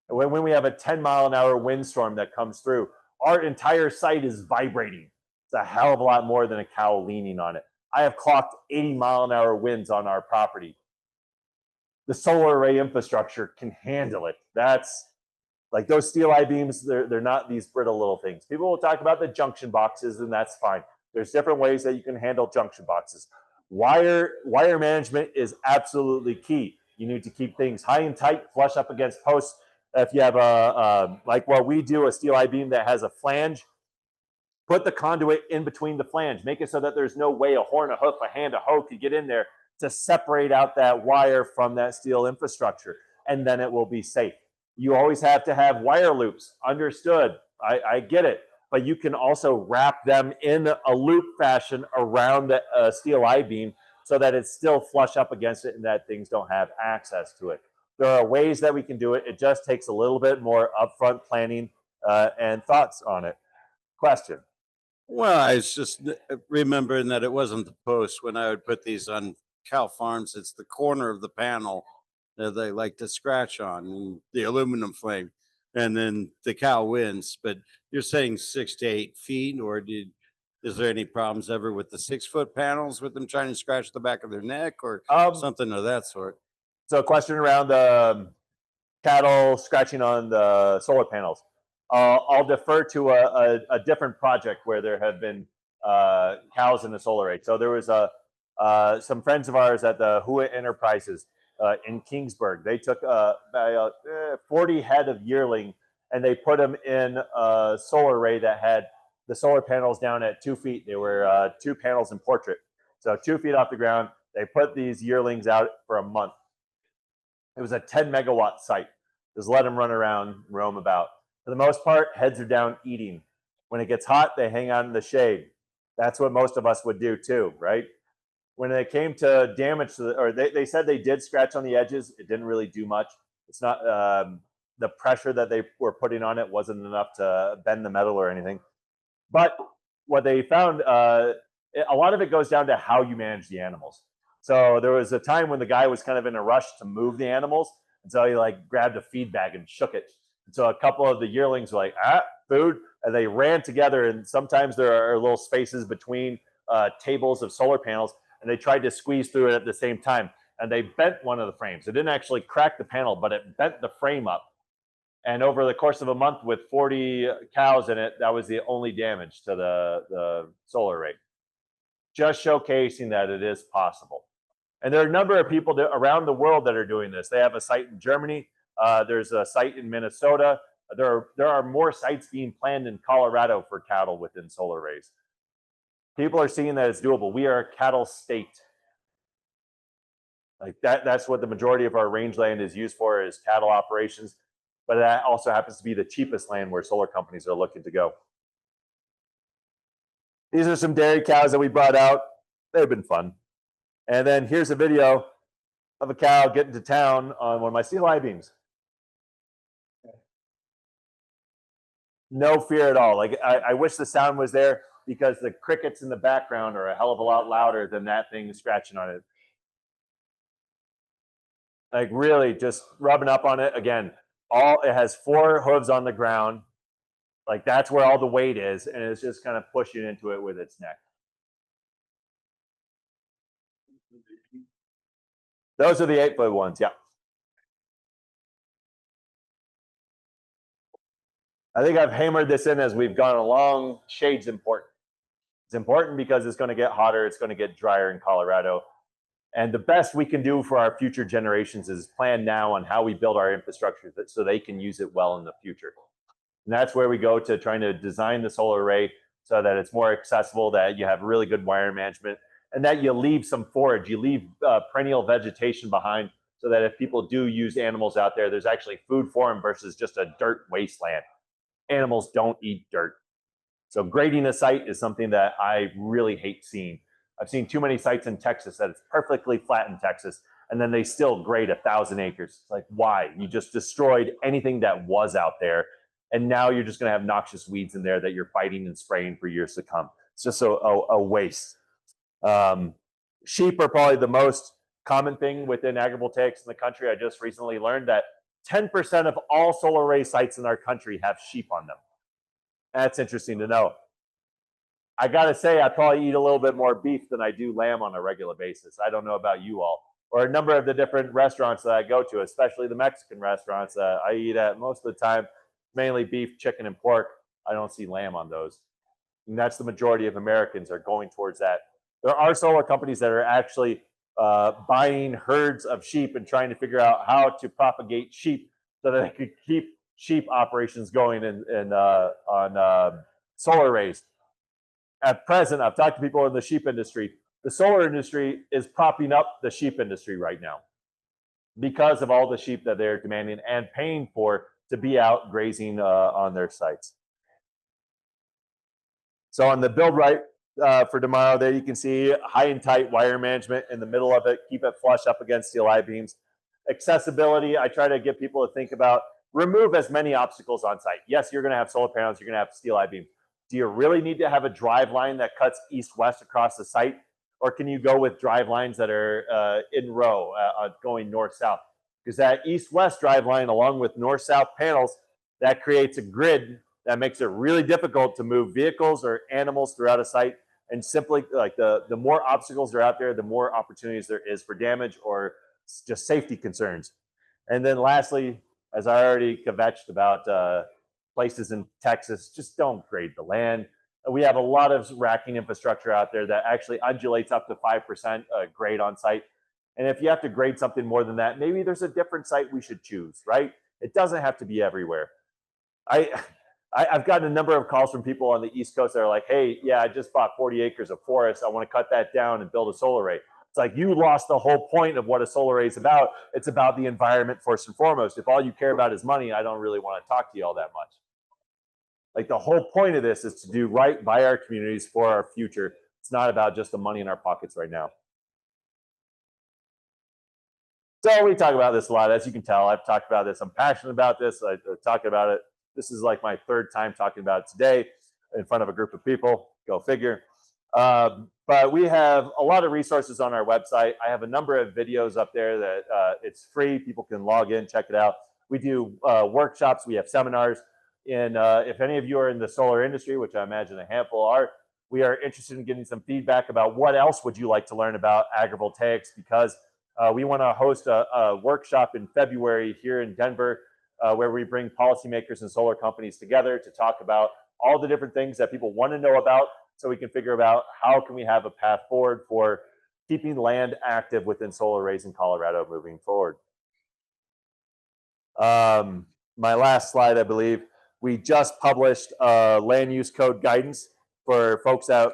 When we have a 10-mile-an-hour windstorm that comes through, our entire site is vibrating. It's a hell of a lot more than a cow leaning on it. I have clocked 80-mile-an-hour winds on our property. The solar array infrastructure can handle it. That's like those steel I-beams, they're not these brittle little things. People will talk about the junction boxes, and that's fine. There's different ways that you can handle junction boxes. Wire management is absolutely key. You need to keep things high and tight, flush up against posts. If you have like what we do, a steel I-beam that has a flange, put the conduit in between the flange. Make it so that there's no way a horn, a hoof, a hand, a hoe could get in there to separate out that wire from that steel infrastructure, and then it will be safe. You always have to have wire loops, understood. I get it, but you can also wrap them in a loop fashion around the steel I-beam so that it's still flush up against it and that things don't have access to it. There are ways that we can do it. It just takes a little bit more upfront planning and thoughts on it. Question? Well, I was just remembering that it wasn't the post when I would put these on cow farms. It's the corner of the panel that they like to scratch on, and the aluminum frame, and then the cow wins. But you're saying 6 to 8 feet, or is there any problems ever with the 6-foot panels with them trying to scratch the back of their neck or something of that sort? So a question around the cattle scratching on the solar panels. I'll defer to a different project where there have been cows in the solar array. So there was some friends of ours at the Hua Enterprises in Kingsburg. They took about 40 head of yearling and they put them in a solar array that had the solar panels down at 2 feet. They were 2 panels in portrait. So 2 feet off the ground, they put these yearlings out for a month. It was a 10 megawatt site. Just let them run around, roam about. For the most part, heads are down eating. When it gets hot, they hang out in the shade. That's what most of us would do too, right? When it came to damage, or they said they did scratch on the edges, it didn't really do much. It's not, the pressure that they were putting on it wasn't enough to bend the metal or anything. But what they found, a lot of it goes down to how you manage the animals. So there was a time when the guy was kind of in a rush to move the animals. And so he like grabbed a feed bag and shook it. And so a couple of the yearlings were like, food. And they ran together. And sometimes there are little spaces between tables of solar panels. And they tried to squeeze through it at the same time. And they bent one of the frames. It didn't actually crack the panel, but it bent the frame up. And over the course of a month with 40 cows in it, that was the only damage to the solar array. Just showcasing that it is possible. And there are a number of people around the world that are doing this. They have a site in Germany. There's a site in Minnesota. There are more sites being planned in Colorado for cattle within solar arrays. People are seeing that it's doable. We are a cattle state. Like that's what the majority of our rangeland is used for, is cattle operations. But that also happens to be the cheapest land where solar companies are looking to go. These are some dairy cows that we brought out. They've been fun. And then here's a video of a cow getting to town on one of my steel I-beams. No fear at all. Like I wish the sound was there, because the crickets in the background are a hell of a lot louder than that thing scratching on it. Like really just rubbing up on it. Again, it has 4 hooves on the ground. Like that's where all the weight is, and it's just kind of pushing into it with its neck. Those are the 8-foot ones, yeah. I think I've hammered this in as we've gone along. Shade's important. It's important because it's going to get hotter. It's going to get drier in Colorado. And the best we can do for our future generations is plan now on how we build our infrastructure so they can use it well in the future. And that's where we go to trying to design the solar array so that it's more accessible, that you have really good wire management, and that you leave some forage, you leave perennial vegetation behind, so that if people do use animals out there, there's actually food for them versus just a dirt wasteland. Animals don't eat dirt. So grading a site is something that I really hate seeing. I've seen too many sites in Texas that it's perfectly flat in Texas, and then they still grade 1,000 acres. It's like, why? You just destroyed anything that was out there, and now you're just going to have noxious weeds in there that you're fighting and spraying for years to come. It's just a waste. Sheep are probably the most common thing within agrivoltaics in the country. I just recently learned that 10% of all solar array sites in our country have sheep on them. That's interesting to know. I gotta say, I probably eat a little bit more beef than I do lamb on a regular basis. I don't know about you all, or a number of the different restaurants that I go to, especially the Mexican restaurants that I eat at most of the time, mainly beef, chicken, and pork. I don't see lamb on those. And that's the majority of Americans are going towards that. There are solar companies that are actually buying herds of sheep and trying to figure out how to propagate sheep so that they could keep sheep operations going on solar arrays. At present, I've talked to people in the sheep industry. The solar industry is propping up the sheep industry right now because of all the sheep that they're demanding and paying for to be out grazing on their sites. So on the build right for tomorrow, there you can see high and tight wire management in the middle of it. Keep it flush up against steel I-beams. Accessibility, I try to get people to think about remove as many obstacles on site. Yes, you're going to have solar panels, you're going to have steel I-beams. Do you really need to have a drive line that cuts east-west across the site? Or can you go with drive lines that are in row going north-south? Because that east-west drive line along with north-south panels, that creates a grid that makes it really difficult to move vehicles or animals throughout a site. And simply like the more obstacles are out there, the more opportunities there is for damage or just safety concerns. And then lastly, as I already kvetched about places in Texas, just don't grade the land. We have a lot of racking infrastructure out there that actually undulates up to 5% grade on site. And if you have to grade something more than that, maybe there's a different site we should choose, right? It doesn't have to be everywhere. I've gotten a number of calls from people on the East Coast that are like, hey, yeah, I just bought 40 acres of forest. I want to cut that down and build a solar array. It's like you lost the whole point of what a solar array is about. It's about the environment first and foremost. If all you care about is money, I don't really want to talk to you all that much. Like the whole point of this is to do right by our communities for our future. It's not about just the money in our pockets right now. So we talk about this a lot. As you can tell, I've talked about this. I'm passionate about this. I talk about it. This is like my third time talking about it today in front of a group of people. Go figure. But we have a lot of resources on our website. I have a number of videos up there that it's free. People can log in, check it out. We do workshops. We have seminars. And if any of you are in the solar industry, which I imagine a handful are, we are interested in getting some feedback about what else would you like to learn about agrivoltaics, because we want to host a workshop in February here in Denver where we bring policymakers and solar companies together to talk about all the different things that people want to know about, so we can figure out how can we have a path forward for keeping land active within solar arrays in Colorado moving forward. My last slide, I believe. We just published land use code guidance for folks out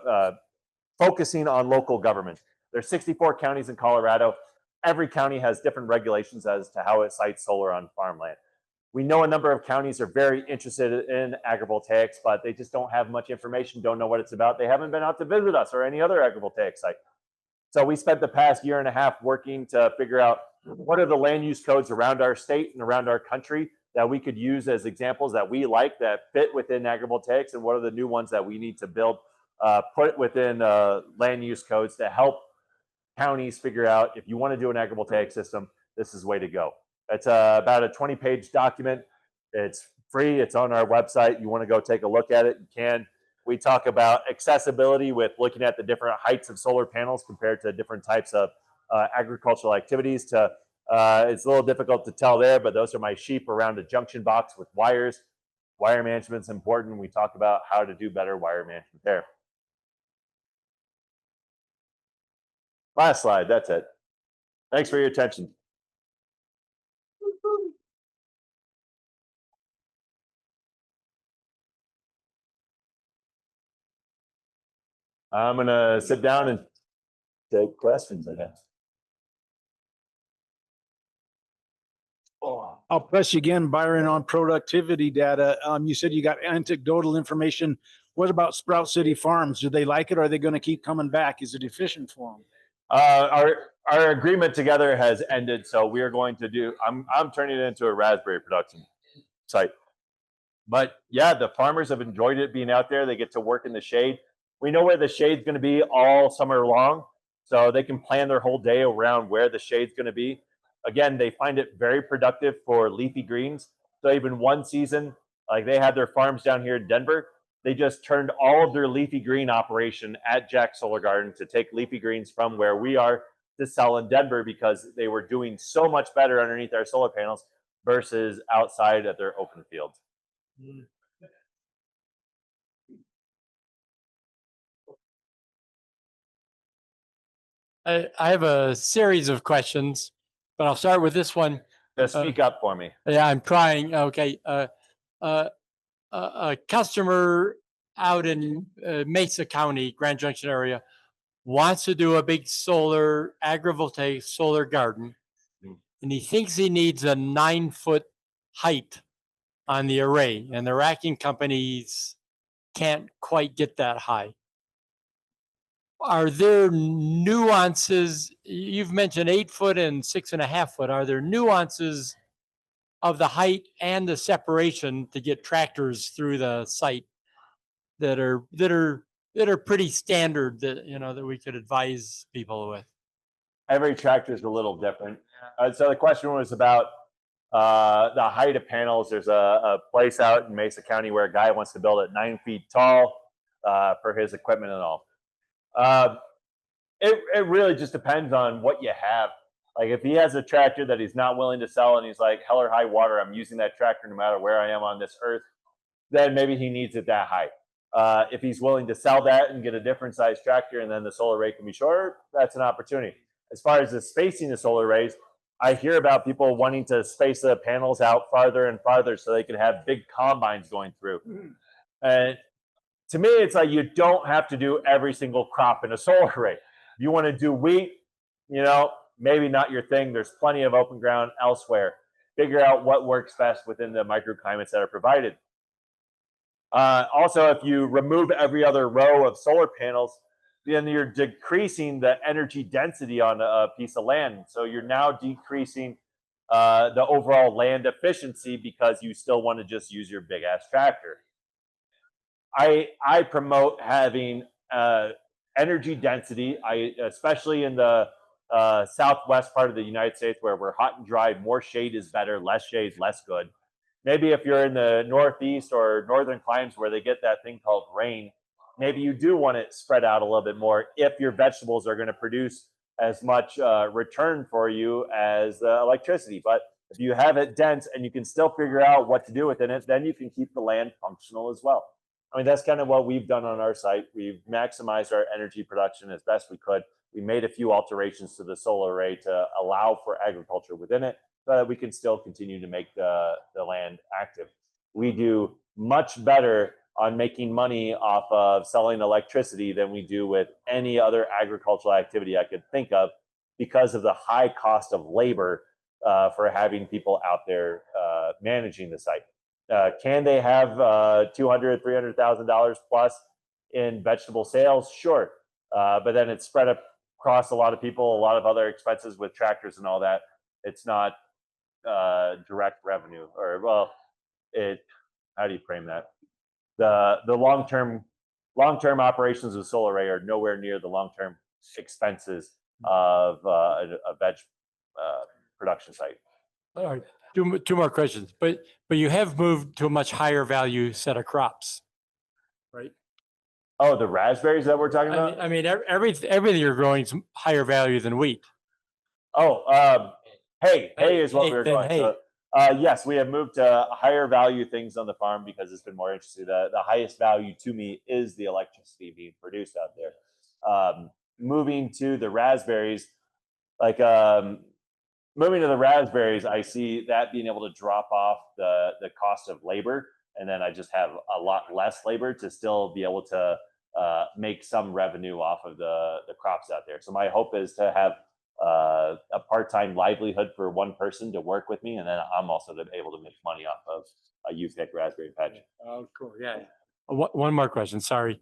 focusing on local government. There's 64 counties in Colorado. Every county has different regulations as to how it sites solar on farmland. We know a number of counties are very interested in agrivoltaics, but they just don't have much information, don't know what it's about. They haven't been out to visit us or any other agrivoltaic site. So we spent the past year and a half working to figure out what are the land use codes around our state and around our country that we could use as examples that we like that fit within agrivoltaics, and what are the new ones that we need to build, put within land use codes to help counties figure out if you want to do an agrivoltaic system, this is the way to go. It's about a 20-page document. It's free. It's on our website. You want to go take a look at it, you can. We talk about accessibility with looking at the different heights of solar panels compared to different types of agricultural activities. It's a little difficult to tell there, but those are my sheep around a junction box with wires. Wire management is important. We talk about how to do better wire management there. Last slide, that's it. Thanks for your attention. I'm gonna sit down and take questions, I guess. Oh. I'll press you again, Byron, on productivity data. You said you got anecdotal information. What about Sprout City Farms? Do they like it? Or are they going to keep coming back? Is it efficient for them? Our agreement together has ended, so we are going to do. I'm turning it into a raspberry production site. But yeah, the farmers have enjoyed it being out there. They get to work in the shade. We know where the shade's going to be all summer long, so they can plan their whole day around where the shade's going to be. Again, they find it very productive for leafy greens. So even one season, like they had their farms down here in Denver, they just turned all of their leafy green operation at Jack Solar Garden to take leafy greens from where we are to sell in Denver, because they were doing so much better underneath our solar panels versus outside at their open fields. I have a series of questions, but I'll start with this one. Just speak up for me. Yeah, I'm trying. Okay. A customer out in Mesa County, Grand Junction area, wants to do a big solar agrivoltaic solar garden, and he thinks he needs a 9-foot height on the array, and the racking companies can't quite get that high. Are there nuances? You've mentioned 8 foot and 6.5 foot. Are there nuances of the height and the separation to get tractors through the site that are pretty standard that, you know, that we could advise people with? Every tractor is a little different. So the question was about the height of panels. There's a place out in Mesa County where a guy wants to build it 9 feet tall for his equipment and all. It really just depends on what you have. Like if he has a tractor that he's not willing to sell and he's like, hell or high water, I'm using that tractor no matter where I am on this earth, then maybe he needs it that high. If he's willing to sell that and get a different size tractor and then the solar array can be shorter, that's an opportunity. As far as the spacing the solar arrays, I hear about people wanting to space the panels out farther and farther so they can have big combines going through. And to me, it's like you don't have to do every single crop in a solar array. If you want to do wheat, you know, maybe not your thing. There's plenty of open ground elsewhere. Figure out what works best within the microclimates that are provided. Also, if you remove every other row of solar panels, then you're decreasing the energy density on a piece of land. So you're now decreasing the overall land efficiency because you still want to just use your big ass tractor. I promote having energy density, especially in the southwest part of the United States where we're hot and dry. More shade is better, less shade, less good. Maybe if you're in the northeast or northern climes where they get that thing called rain, maybe you do want it spread out a little bit more if your vegetables are going to produce as much return for you as the electricity. But if you have it dense and you can still figure out what to do within it, then you can keep the land functional as well. I mean, that's kind of what we've done on our site. We've maximized our energy production as best we could. We made a few alterations to the solar array to allow for agriculture within it so that we can still continue to make the land active. We do much better on making money off of selling electricity than we do with any other agricultural activity I could think of because of the high cost of labor for having people out there managing the site. Can they have $200,000, $300,000 plus in vegetable sales? Sure. But then it's spread across a lot of people, a lot of other expenses with tractors and all that. It's not direct revenue, or well, how do you frame that? The long-term operations of solar array are nowhere near the long-term expenses of a veg production site. All right, two more questions, but you have moved to a much higher value set of crops, right? Oh, the raspberries that we're talking about? I mean, everything you're growing is higher value than wheat. Oh, hay is what we were going. Hay. So, yes, we have moved to higher value things on the farm because it's been more interesting. The highest value to me is the electricity being produced out there. Moving to the raspberries, I see that being able to drop off the cost of labor, and then I just have a lot less labor to still be able to make some revenue off of the crops out there. So my hope is to have a part-time livelihood for one person to work with me, and then I'm also able to make money off of a youth pick raspberry patch. Oh, cool. Yeah. One more question. Sorry.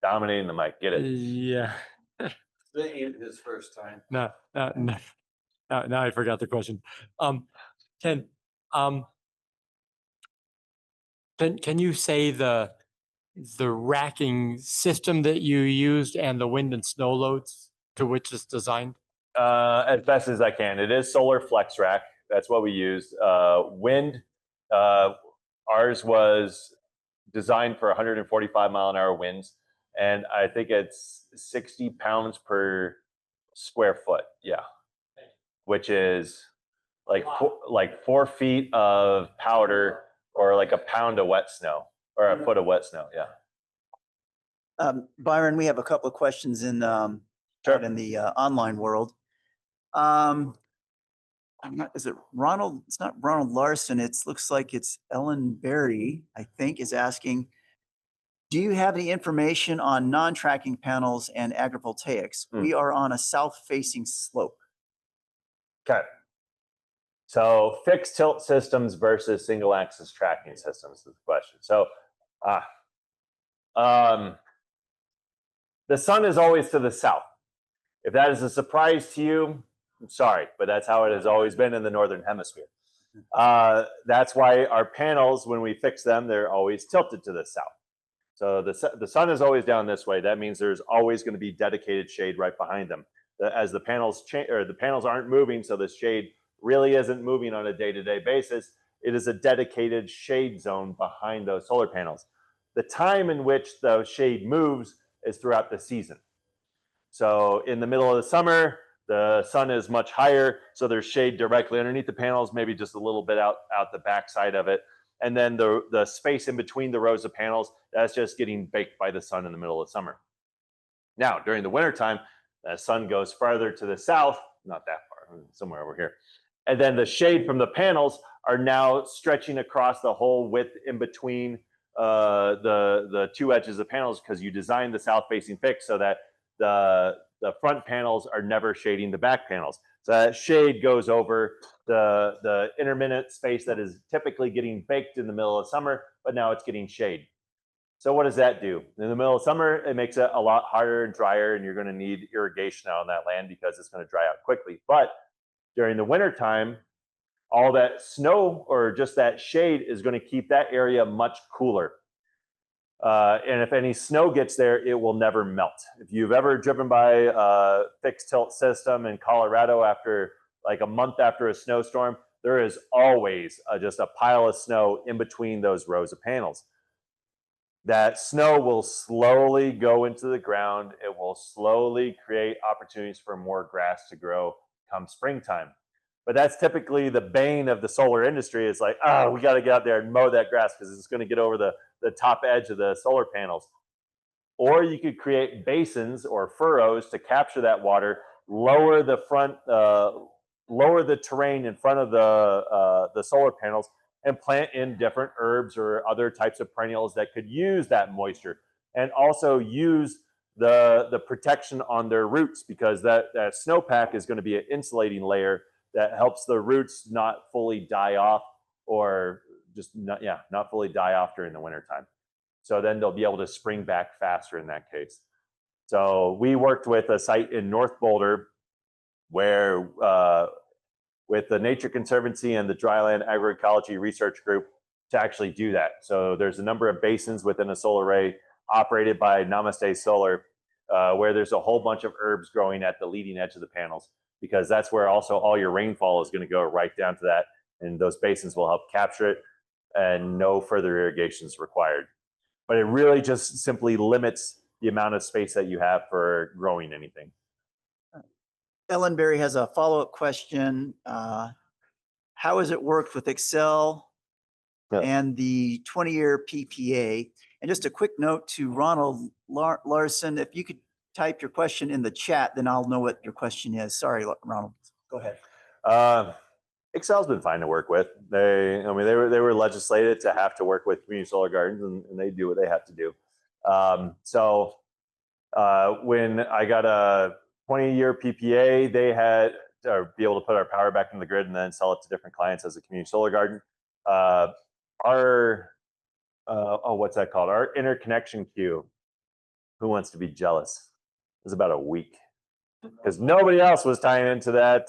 Dominating the mic. Get it? Yeah. This ain't his first time. No. Now I forgot the question. Can you say the racking system that you used and the wind and snow loads to which it's designed? As best as I can. It is solar flex rack. That's what we used. Wind. Ours was designed for 145 mile an hour winds, and I think it's 60 pounds per square foot. Yeah, which is like 4 feet of powder, or like a pound of wet snow, or a foot of wet snow. Yeah. Byron, we have a couple of questions in Sure. out in the online world. I'm not, is it Ronald? It's not Ronald Larson. Looks like it's Ellen Berry, I think, is asking, do you have any information on non-tracking panels and agrivoltaics? We are on a south-facing slope. Okay. So fixed tilt systems versus single axis tracking systems is the question. So the sun is always to the south. If that is a surprise to you, I'm sorry, but that's how it has always been in the Northern Hemisphere. That's why our panels, when we fix them, they're always tilted to the south. So the sun is always down this way. That means there's always going to be dedicated shade right behind them. As the panels change, or the panels aren't moving, so the shade really isn't moving on a day-to-day basis. It is a dedicated shade zone behind those solar panels. The time in which the shade moves is throughout the season. So in the middle of the summer, the sun is much higher, so there's shade directly underneath the panels, maybe just a little bit out the backside of it. And then the space in between the rows of panels, that's just getting baked by the sun in the middle of summer. Now, during the wintertime, the sun goes farther to the south, not that far, somewhere over here. And then the shade from the panels are now stretching across the whole width in between the two edges of panels, because you designed the south-facing fix so that the front panels are never shading the back panels. So that shade goes over the intermittent space that is typically getting baked in the middle of summer, but now it's getting shade. So what does that do? In the middle of summer, it makes it a lot harder and drier, and you're going to need irrigation out on that land because it's going to dry out quickly. But during the winter time, all that snow or just that shade is going to keep that area much cooler. And if any snow gets there, it will never melt. If you've ever driven by a fixed tilt system in Colorado after like a month after a snowstorm, there is always just a pile of snow in between those rows of panels. That snow will slowly go into the ground. It will slowly create opportunities for more grass to grow come springtime. But that's typically the bane of the solar industry. It's like, oh, we got to get out there and mow that grass because it's going to get over the top edge of the solar panels. Or you could create basins or furrows to capture that water, lower the terrain in front of the solar panels, and plant in different herbs or other types of perennials that could use that moisture, and also use the protection on their roots, because that snowpack is going to be an insulating layer that helps the roots not fully die off, or just not fully die off during the wintertime. So then they'll be able to spring back faster in that case. So we worked with a site in North Boulder where with the Nature Conservancy and the Dryland Agroecology Research Group to actually do that. So there's a number of basins within a solar array operated by Namaste Solar where there's a whole bunch of herbs growing at the leading edge of the panels, because that's where also all your rainfall is going to go right down to that. And those basins will help capture it, and no further irrigation is required. But it really just simply limits the amount of space that you have for growing anything. Ellen Berry has a follow-up question. How has it worked with Excel and the 20-year PPA? And just a quick note to Ronald Larson, if you could type your question in the chat, then I'll know what your question is. Sorry, Ronald. Go ahead. Excel's been fine to work with. They were legislated to have to work with community solar gardens, and they do what they have to do. So when I got a 20-year PPA, they had to be able to put our power back in the grid and then sell it to different clients as a community solar garden. What's that called? Our interconnection queue. Who wants to be jealous? It was about a week, because nobody else was tying into that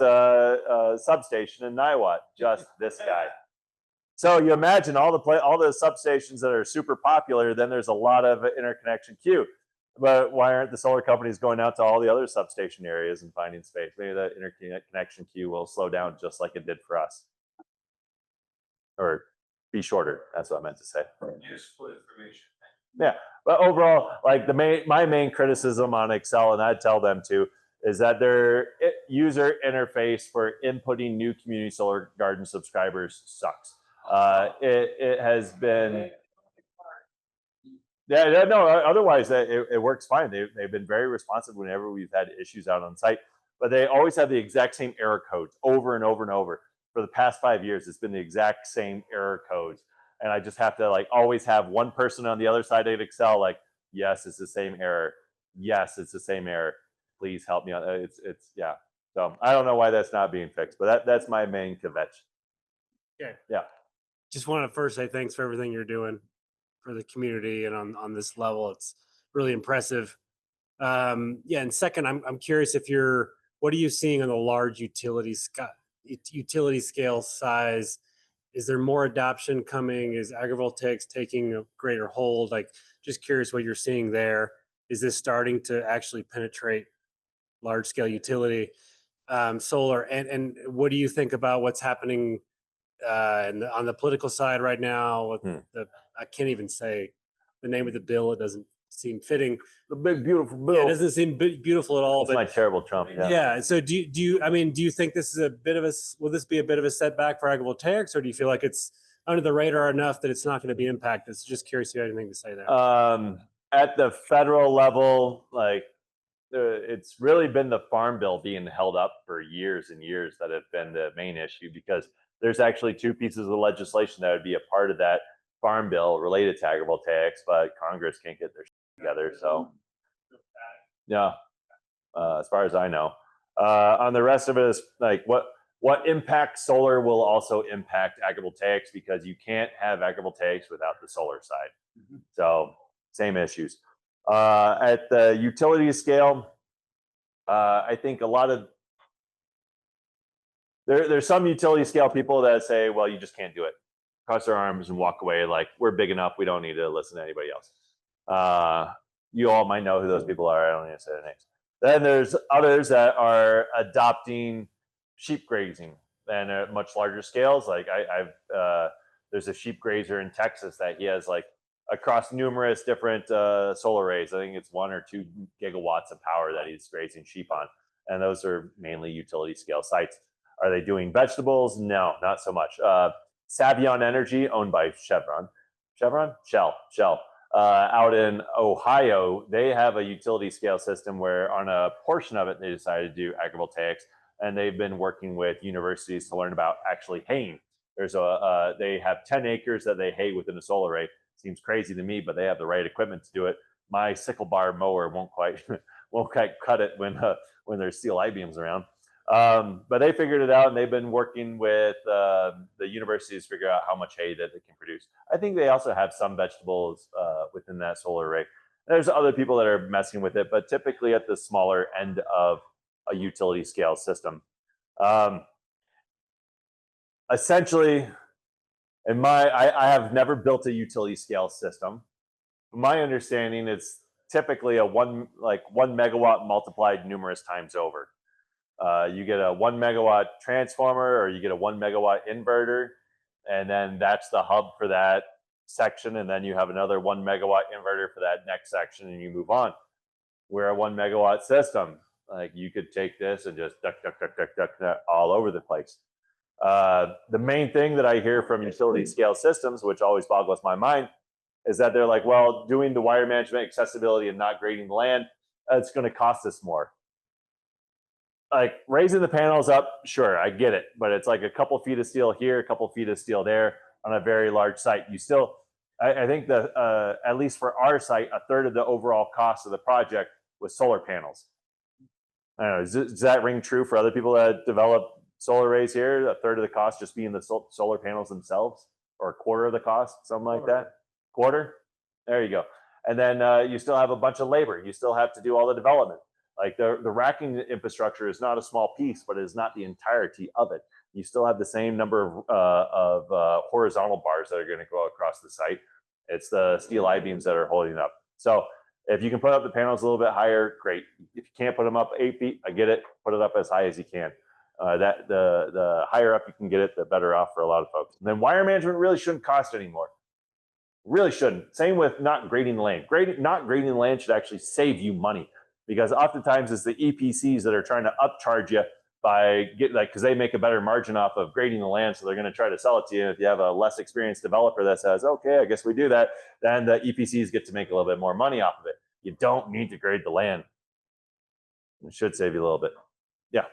substation in Niwot, just this guy. So you imagine all the substations that are super popular, then there's a lot of interconnection queue. But why aren't the solar companies going out to all the other substation areas and finding space? Maybe the interconnection queue will slow down just like it did for us. Or be shorter, that's what I meant to say. Useful information. Yeah, but overall, like my main criticism on Excel, and I'd tell them to, is that their user interface for inputting new community solar garden subscribers sucks. It has been Yeah, no, otherwise it works fine. They've been very responsive whenever we've had issues out on site, but they always have the exact same error codes over and over and over. For the past 5 years, it's been the exact same error codes. And I just have to like always have one person on the other side of Excel, like, yes, it's the same error. Yes, it's the same error. Please help me out. It's yeah. So I don't know why that's not being fixed, but that's my main kvetch. Okay. Yeah. Just want to first say thanks for everything you're doing for the community and on this level. It's really impressive. Yeah, and second, I'm curious what are you seeing on the large utility scale size? Is there more adoption coming? Is agrivoltaics taking a greater hold? Like, just curious what you're seeing there. Is this starting to actually penetrate large scale utility solar? And what do you think about what's happening on the political side right now? With I can't even say the name of the bill. It doesn't seem fitting. The big beautiful bill. Yeah, it doesn't seem beautiful at all. That's my terrible Trump. Yeah. So do you think this is will this be a bit of a setback for agrivoltaics, or do you feel like it's under the radar enough that it's not going to be impacted? So just curious if you had anything to say there. At the federal level, like it's really been the farm bill being held up for years and years that have been the main issue, because there's actually 2 pieces of legislation that would be a part of that farm bill related to agrivoltaics, but Congress can't get their shit together. So yeah, as far as I know, on the rest of it is like what impacts solar will also impact agrivoltaics, because you can't have agrivoltaics without the solar side. So same issues. At the utility scale, I think a lot of there's some utility scale people that say, well, you just can't do it. Cross their arms and walk away. Like, we're big enough. We don't need to listen to anybody else. You all might know who those people are. I don't need to say their names. Then there's others that are adopting sheep grazing and at much larger scales. Like there's a sheep grazer in Texas that he has like across numerous different solar arrays. I think it's 1 or 2 gigawatts of power that he's grazing sheep on. And those are mainly utility scale sites. Are they doing vegetables? No, not so much. Savion Energy, owned by Shell, out in Ohio, they have a utility scale system where on a portion of it, they decided to do agrivoltaics, and they've been working with universities to learn about actually haying. They have 10 acres that they hay within a solar array. Seems crazy to me, but they have the right equipment to do it. My sickle bar mower won't quite cut it when there's steel I-beams around. But they figured it out, and they've been working with the universities to figure out how much hay that they can produce. I think they also have some vegetables within that solar array. There's other people that are messing with it, but typically at the smaller end of a utility scale system. Essentially, I have never built a utility scale system. My understanding is typically a 1 megawatt multiplied numerous times over. You get a 1 megawatt transformer, or you get a 1 megawatt inverter, and then that's the hub for that section. And then you have another 1 megawatt inverter for that next section, and you move on. We're a 1 megawatt system. Like, you could take this and just duck all over the place. The main thing that I hear from utility scale systems, which always boggles my mind, is that they're like, well, doing the wire management, accessibility, and not grading the land, it's going to cost us more. Like, raising the panels up, sure, I get it, but it's like a couple feet of steel here, a couple feet of steel there on a very large site. You still, I think that at least for our site, a third of the overall cost of the project was solar panels. I don't know, does that ring true for other people that develop solar arrays here? A third of the cost just being the solar panels themselves, or a quarter of the cost, something like that? Quarter? There you go. And then you still have a bunch of labor. You still have to do all the development. Like, the racking infrastructure is not a small piece, but it is not the entirety of it. You still have the same number of horizontal bars that are going to go across the site. It's the steel I-beams that are holding it up. So if you can put up the panels a little bit higher, great. If you can't put them up 8 feet, I get it. Put it up as high as you can. The higher up you can get it, the better off for a lot of folks. And then wire management really shouldn't cost anymore. Really shouldn't. Same with not grading the land. Not grading the land should actually save you money, because oftentimes it's the EPCs that are trying to upcharge you by because they make a better margin off of grading the land, so they're going to try to sell it to you. If you have a less experienced developer that says, okay, I guess we do that, then the EPCs get to make a little bit more money off of it. You don't need to grade the land. It should save you a little bit. Yeah.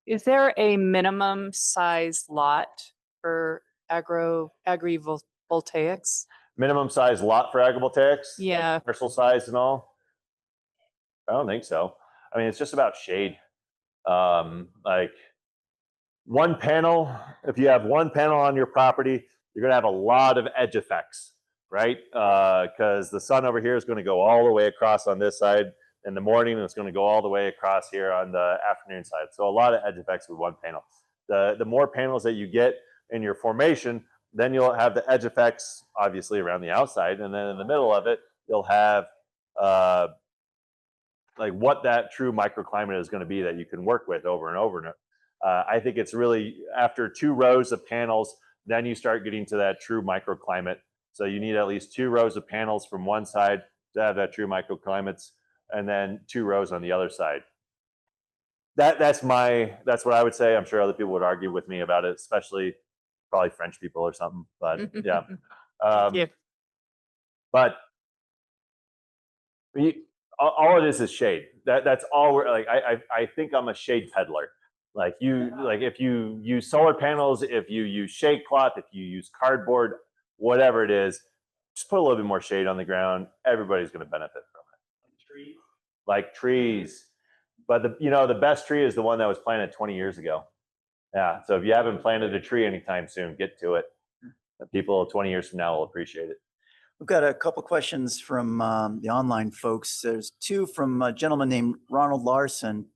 Is there a minimum size lot for agrivoltaics? Minimum size lot for agrivoltaics? Yeah. Parcel size and all? I don't think so. I mean, it's just about shade. Like one panel, if you have one panel on your property, you're going to have a lot of edge effects, right? Because the sun over here is going to go all the way across on this side in the morning, and it's going to go all the way across here on the afternoon side. So a lot of edge effects with one panel. The more panels that you get in your formation, then you'll have the edge effects obviously around the outside, and then in the middle of it, you'll have like what that true microclimate is going to be that you can work with over and over. And I think it's really after 2 rows of panels, then you start getting to that true microclimate. So you need at least 2 rows of panels from one side to have that true microclimates, and then 2 rows on the other side. That's what I would say. I'm sure other people would argue with me about it, especially probably French people or something. But yeah, Yeah. but all it is shade. That's all we're like. I think I'm a shade peddler. Like if you use solar panels, if you use shade cloth, if you use cardboard, whatever it is, just put a little bit more shade on the ground. Everybody's going to benefit from it. Like trees. But the best tree is the one that was planted 20 years ago. Yeah. So if you haven't planted a tree anytime soon, get to it. People 20 years from now will appreciate it. We've got a couple questions from the online folks. There's 2 from a gentleman named Ronald Larson,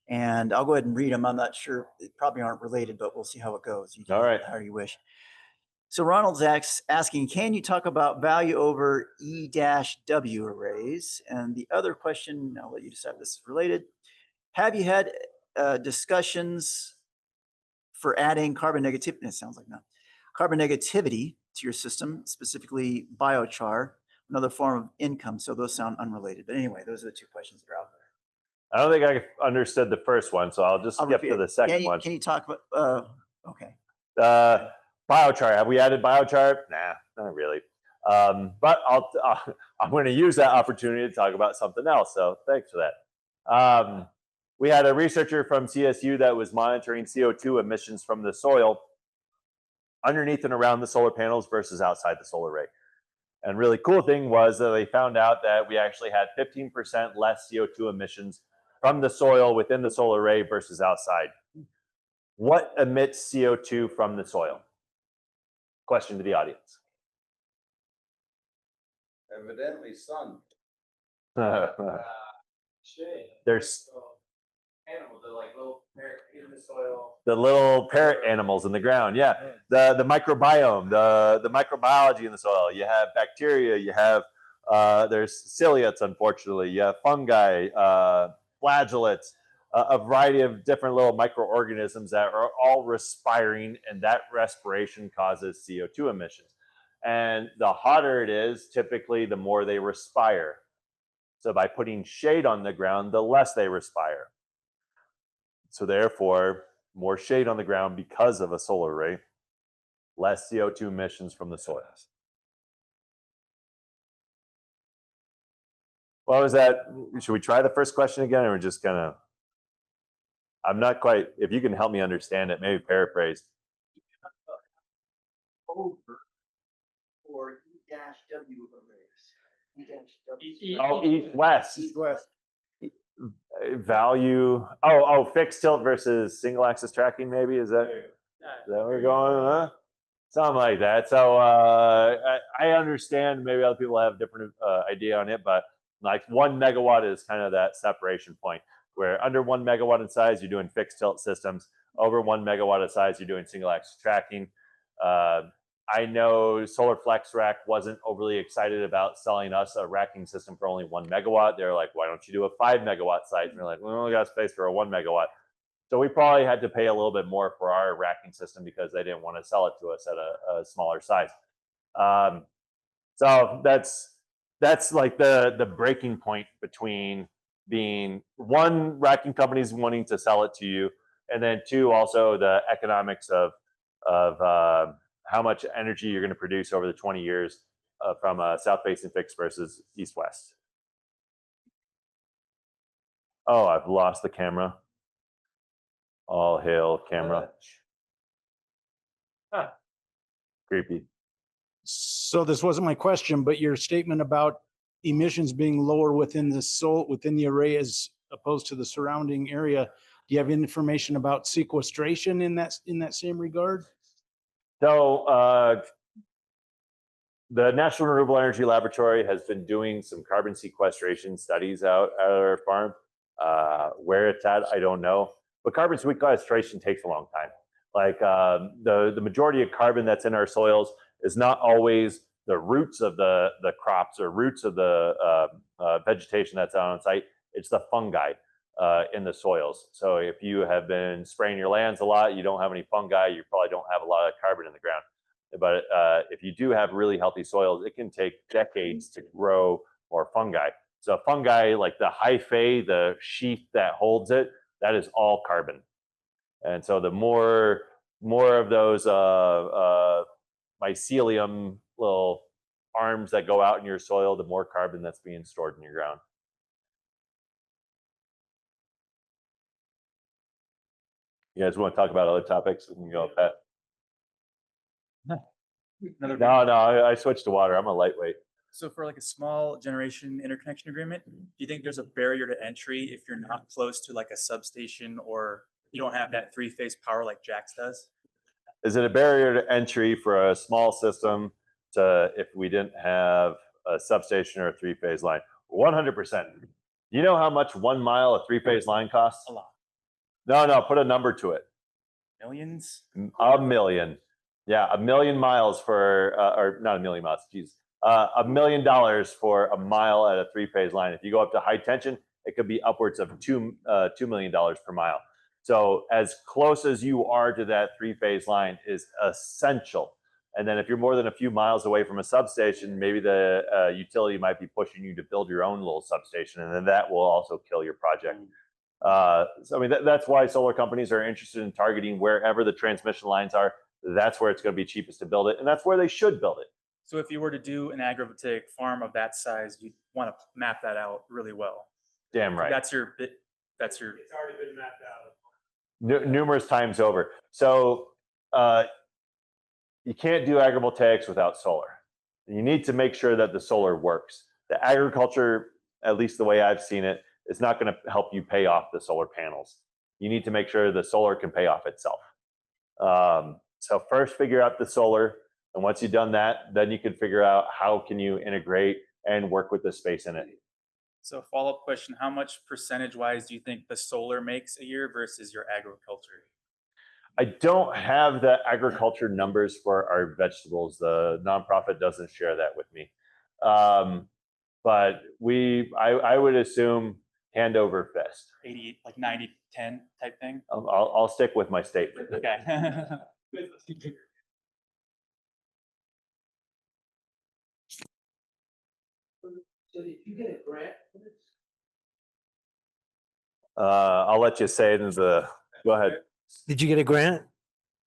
and I'll go ahead and read them. I'm not sure, they probably aren't related, but we'll see how it goes. You can All right. how you wish. So Ronald's asking, can you talk about value over E-W arrays? And the other question, I'll let you decide if this is related. Have you had discussions for adding carbon negativity? It sounds like not. Carbon negativity to your system, specifically biochar, another form of income. So those sound unrelated. But anyway, those are the 2 questions that are out there. I don't think I understood the first one, so I'll just skip repeat to it. the second one. Can you talk about, okay. Biochar. Have we added biochar? Nah, not really. But I'm going to use that opportunity to talk about something else. So thanks for that. We had a researcher from CSU that was monitoring CO2 emissions from the soil underneath and around the solar panels versus outside the solar array. And really cool thing was that they found out that we actually had 15% less CO2 emissions from the soil within the solar array versus outside. What emits CO2 from the soil? Question to the audience. Evidently sun. There's Animals are like little parrot in the soil. the little parrot animals in the ground. Yeah, the microbiome, the microbiology in the soil. You have bacteria. You have there's ciliates, unfortunately. You have fungi, flagellates, a variety of different little microorganisms that are all respiring, and that respiration causes CO2 emissions. And the hotter it is, typically the more they respire. So by putting shade on the ground, the less they respire. So therefore, more shade on the ground because of a solar array, less CO2 emissions from the soils. What was that? Should we try the first question again, or just kind of? I'm not quite. If you can help me understand it, maybe paraphrase. Over or E-W arrays. Oh, east-west. East-west. Value. Fixed tilt versus single axis tracking. Maybe is that where we're going? Huh? Something like that. So I understand. Maybe other people have a different idea on it, but like 1 megawatt is kind of that separation point where under 1 megawatt in size, you're doing fixed tilt systems. Over 1 megawatt in size, you're doing single axis tracking. I know Solar Flex Rack wasn't overly excited about selling us a racking system for only 1 megawatt. They're like, why don't you do a 5 megawatt site? And we're like, we only got space for a 1 megawatt. So we probably had to pay a little bit more for our racking system because they didn't want to sell it to us at a smaller size. So that's like the breaking point between being one, racking companies wanting to sell it to you, and then two, also the economics of how much energy you're going to produce over the 20 years from a south-facing fix versus east-west. Oh, I've lost the camera. All hail camera. Creepy. So this wasn't my question, but your statement about emissions being lower within the array as opposed to the surrounding area, do you have information about sequestration in that same regard? So the National Renewable Energy Laboratory has been doing some carbon sequestration studies out at our farm. Where it's at, I don't know. But carbon sequestration takes a long time. Like the majority of carbon that's in our soils is not always the roots of the crops or roots of the vegetation that's out on site. It's the fungi in the soils. So if you have been spraying your lands a lot, you don't have any fungi, you probably don't have a lot of carbon in the ground. But if you do have really healthy soils, it can take decades to grow more fungi. So fungi, like the hyphae, the sheath that holds it, that is all carbon. And so the more of those mycelium little arms that go out in your soil, the more carbon that's being stored in your ground. You guys want to talk about other topics? We can go with that. No, I switched to water. I'm a lightweight. So for like a small generation interconnection agreement, do you think there's a barrier to entry if you're not close to like a substation or you don't have that three-phase power like Jax does? Is it a barrier to entry for a small system to if we didn't have a substation or a three-phase line? 100%. You know how much 1 mile of three-phase line costs? A lot. No, put a number to it. Millions? A million. Yeah, 1 million miles for, or not 1 million miles, geez. $1 million for a mile at a three-phase line. If you go up to high tension, it could be upwards of $2 million per mile. So as close as you are to that three-phase line is essential. And then if you're more than a few miles away from a substation, maybe the utility might be pushing you to build your own little substation, and then that will also kill your project. So I mean, that's why solar companies are interested in targeting wherever the transmission lines are. That's where it's going to be cheapest to build it, and that's where they should build it. So if you were to do an agrivoltaic farm of that size, you'd want to map that out really well. Damn right. That's your bit. It's already been mapped out. Numerous times over. So you can't do agrivoltaics without solar. You need to make sure that the solar works. The agriculture, at least the way I've seen it, is not going to help you pay off the solar panels. You need to make sure the solar can pay off itself. So first figure out the solar. And once you've done that, then you can figure out how can you integrate and work with the space in it. So follow-up question, how much percentage-wise do you think the solar makes a year versus your agriculture? I don't have the agriculture numbers for our vegetables. The nonprofit doesn't share that with me. But I would assume hand over fist. 80, like 90-10 type thing? I'll stick with my statement. Okay. So did you get a grant for this? I'll let you say it in the, go ahead. Did you get a grant?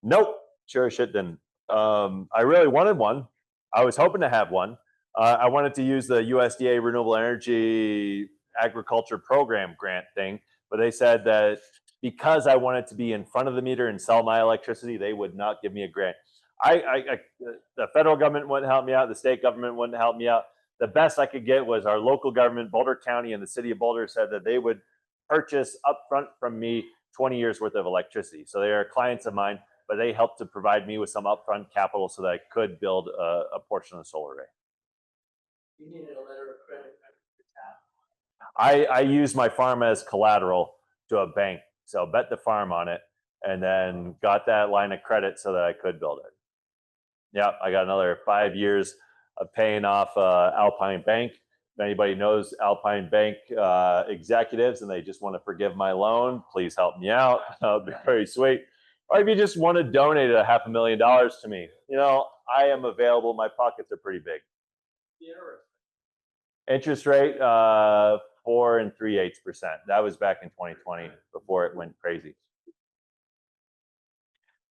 Nope, sure as shit didn't. I really wanted one. I was hoping to have one. I wanted to use the USDA Renewable Energy Agriculture Program grant thing, but they said that because I wanted to be in front of the meter and sell my electricity, they would not give me a grant. The federal government wouldn't help me out. The state government wouldn't help me out. The best I could get was our local government, Boulder County, and the city of Boulder said that they would purchase upfront from me 20 years worth of electricity. So they are clients of mine, but they helped to provide me with some upfront capital so that I could build a portion of the solar array. You needed a letter of credit from your town. I used my farm as collateral to a bank. So bet the farm on it and then got that line of credit so that I could build it. Yeah, I got another 5 years of paying off Alpine Bank. If anybody knows Alpine Bank executives and they just want to forgive my loan, please help me out. That would be very sweet. Or if you just want to donate $500,000 to me, you know, I am available. My pockets are pretty big. Interest rate, 4 3/8%. That was back in 2020 before it went crazy.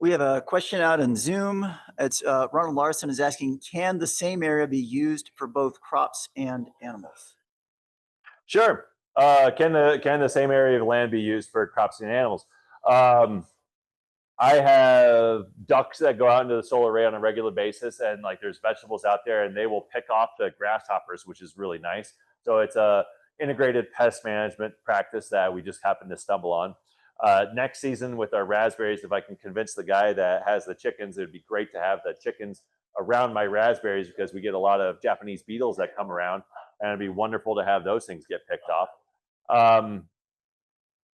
We have a question out in Zoom. It's Ronald Larson is asking, can the same area be used for both crops and animals? Sure. Can the same area of land be used for crops and animals? I have ducks that go out into the solar array on a regular basis, and like there's vegetables out there, and they will pick off the grasshoppers, which is really nice. So it's a integrated pest management practice that we just happened to stumble on. Next season with our raspberries, if I can convince the guy that has the chickens, it'd be great to have the chickens around my raspberries because we get a lot of Japanese beetles that come around, and it'd be wonderful to have those things get picked off.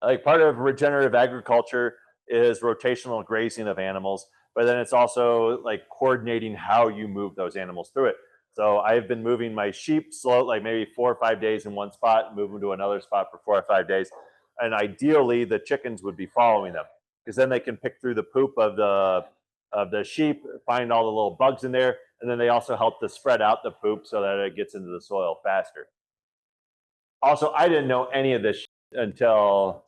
Like part of regenerative agriculture is rotational grazing of animals, but then it's also like coordinating how you move those animals through it. So I've been moving my sheep slow, like maybe 4 or 5 days in one spot, move them to another spot for 4 or 5 days. And ideally the chickens would be following them because then they can pick through the poop of the sheep, find all the little bugs in there. And then they also help to spread out the poop so that it gets into the soil faster. Also, I didn't know any of this until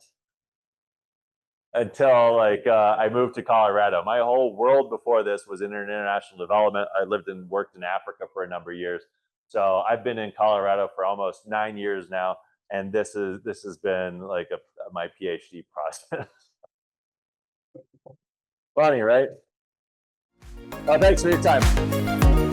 like I moved to Colorado. My whole world before this was in international development. I lived and worked in Africa for a number of years. So I've been in Colorado for almost 9 years now, and this has been like my PhD process. Funny, right? Thanks for your time.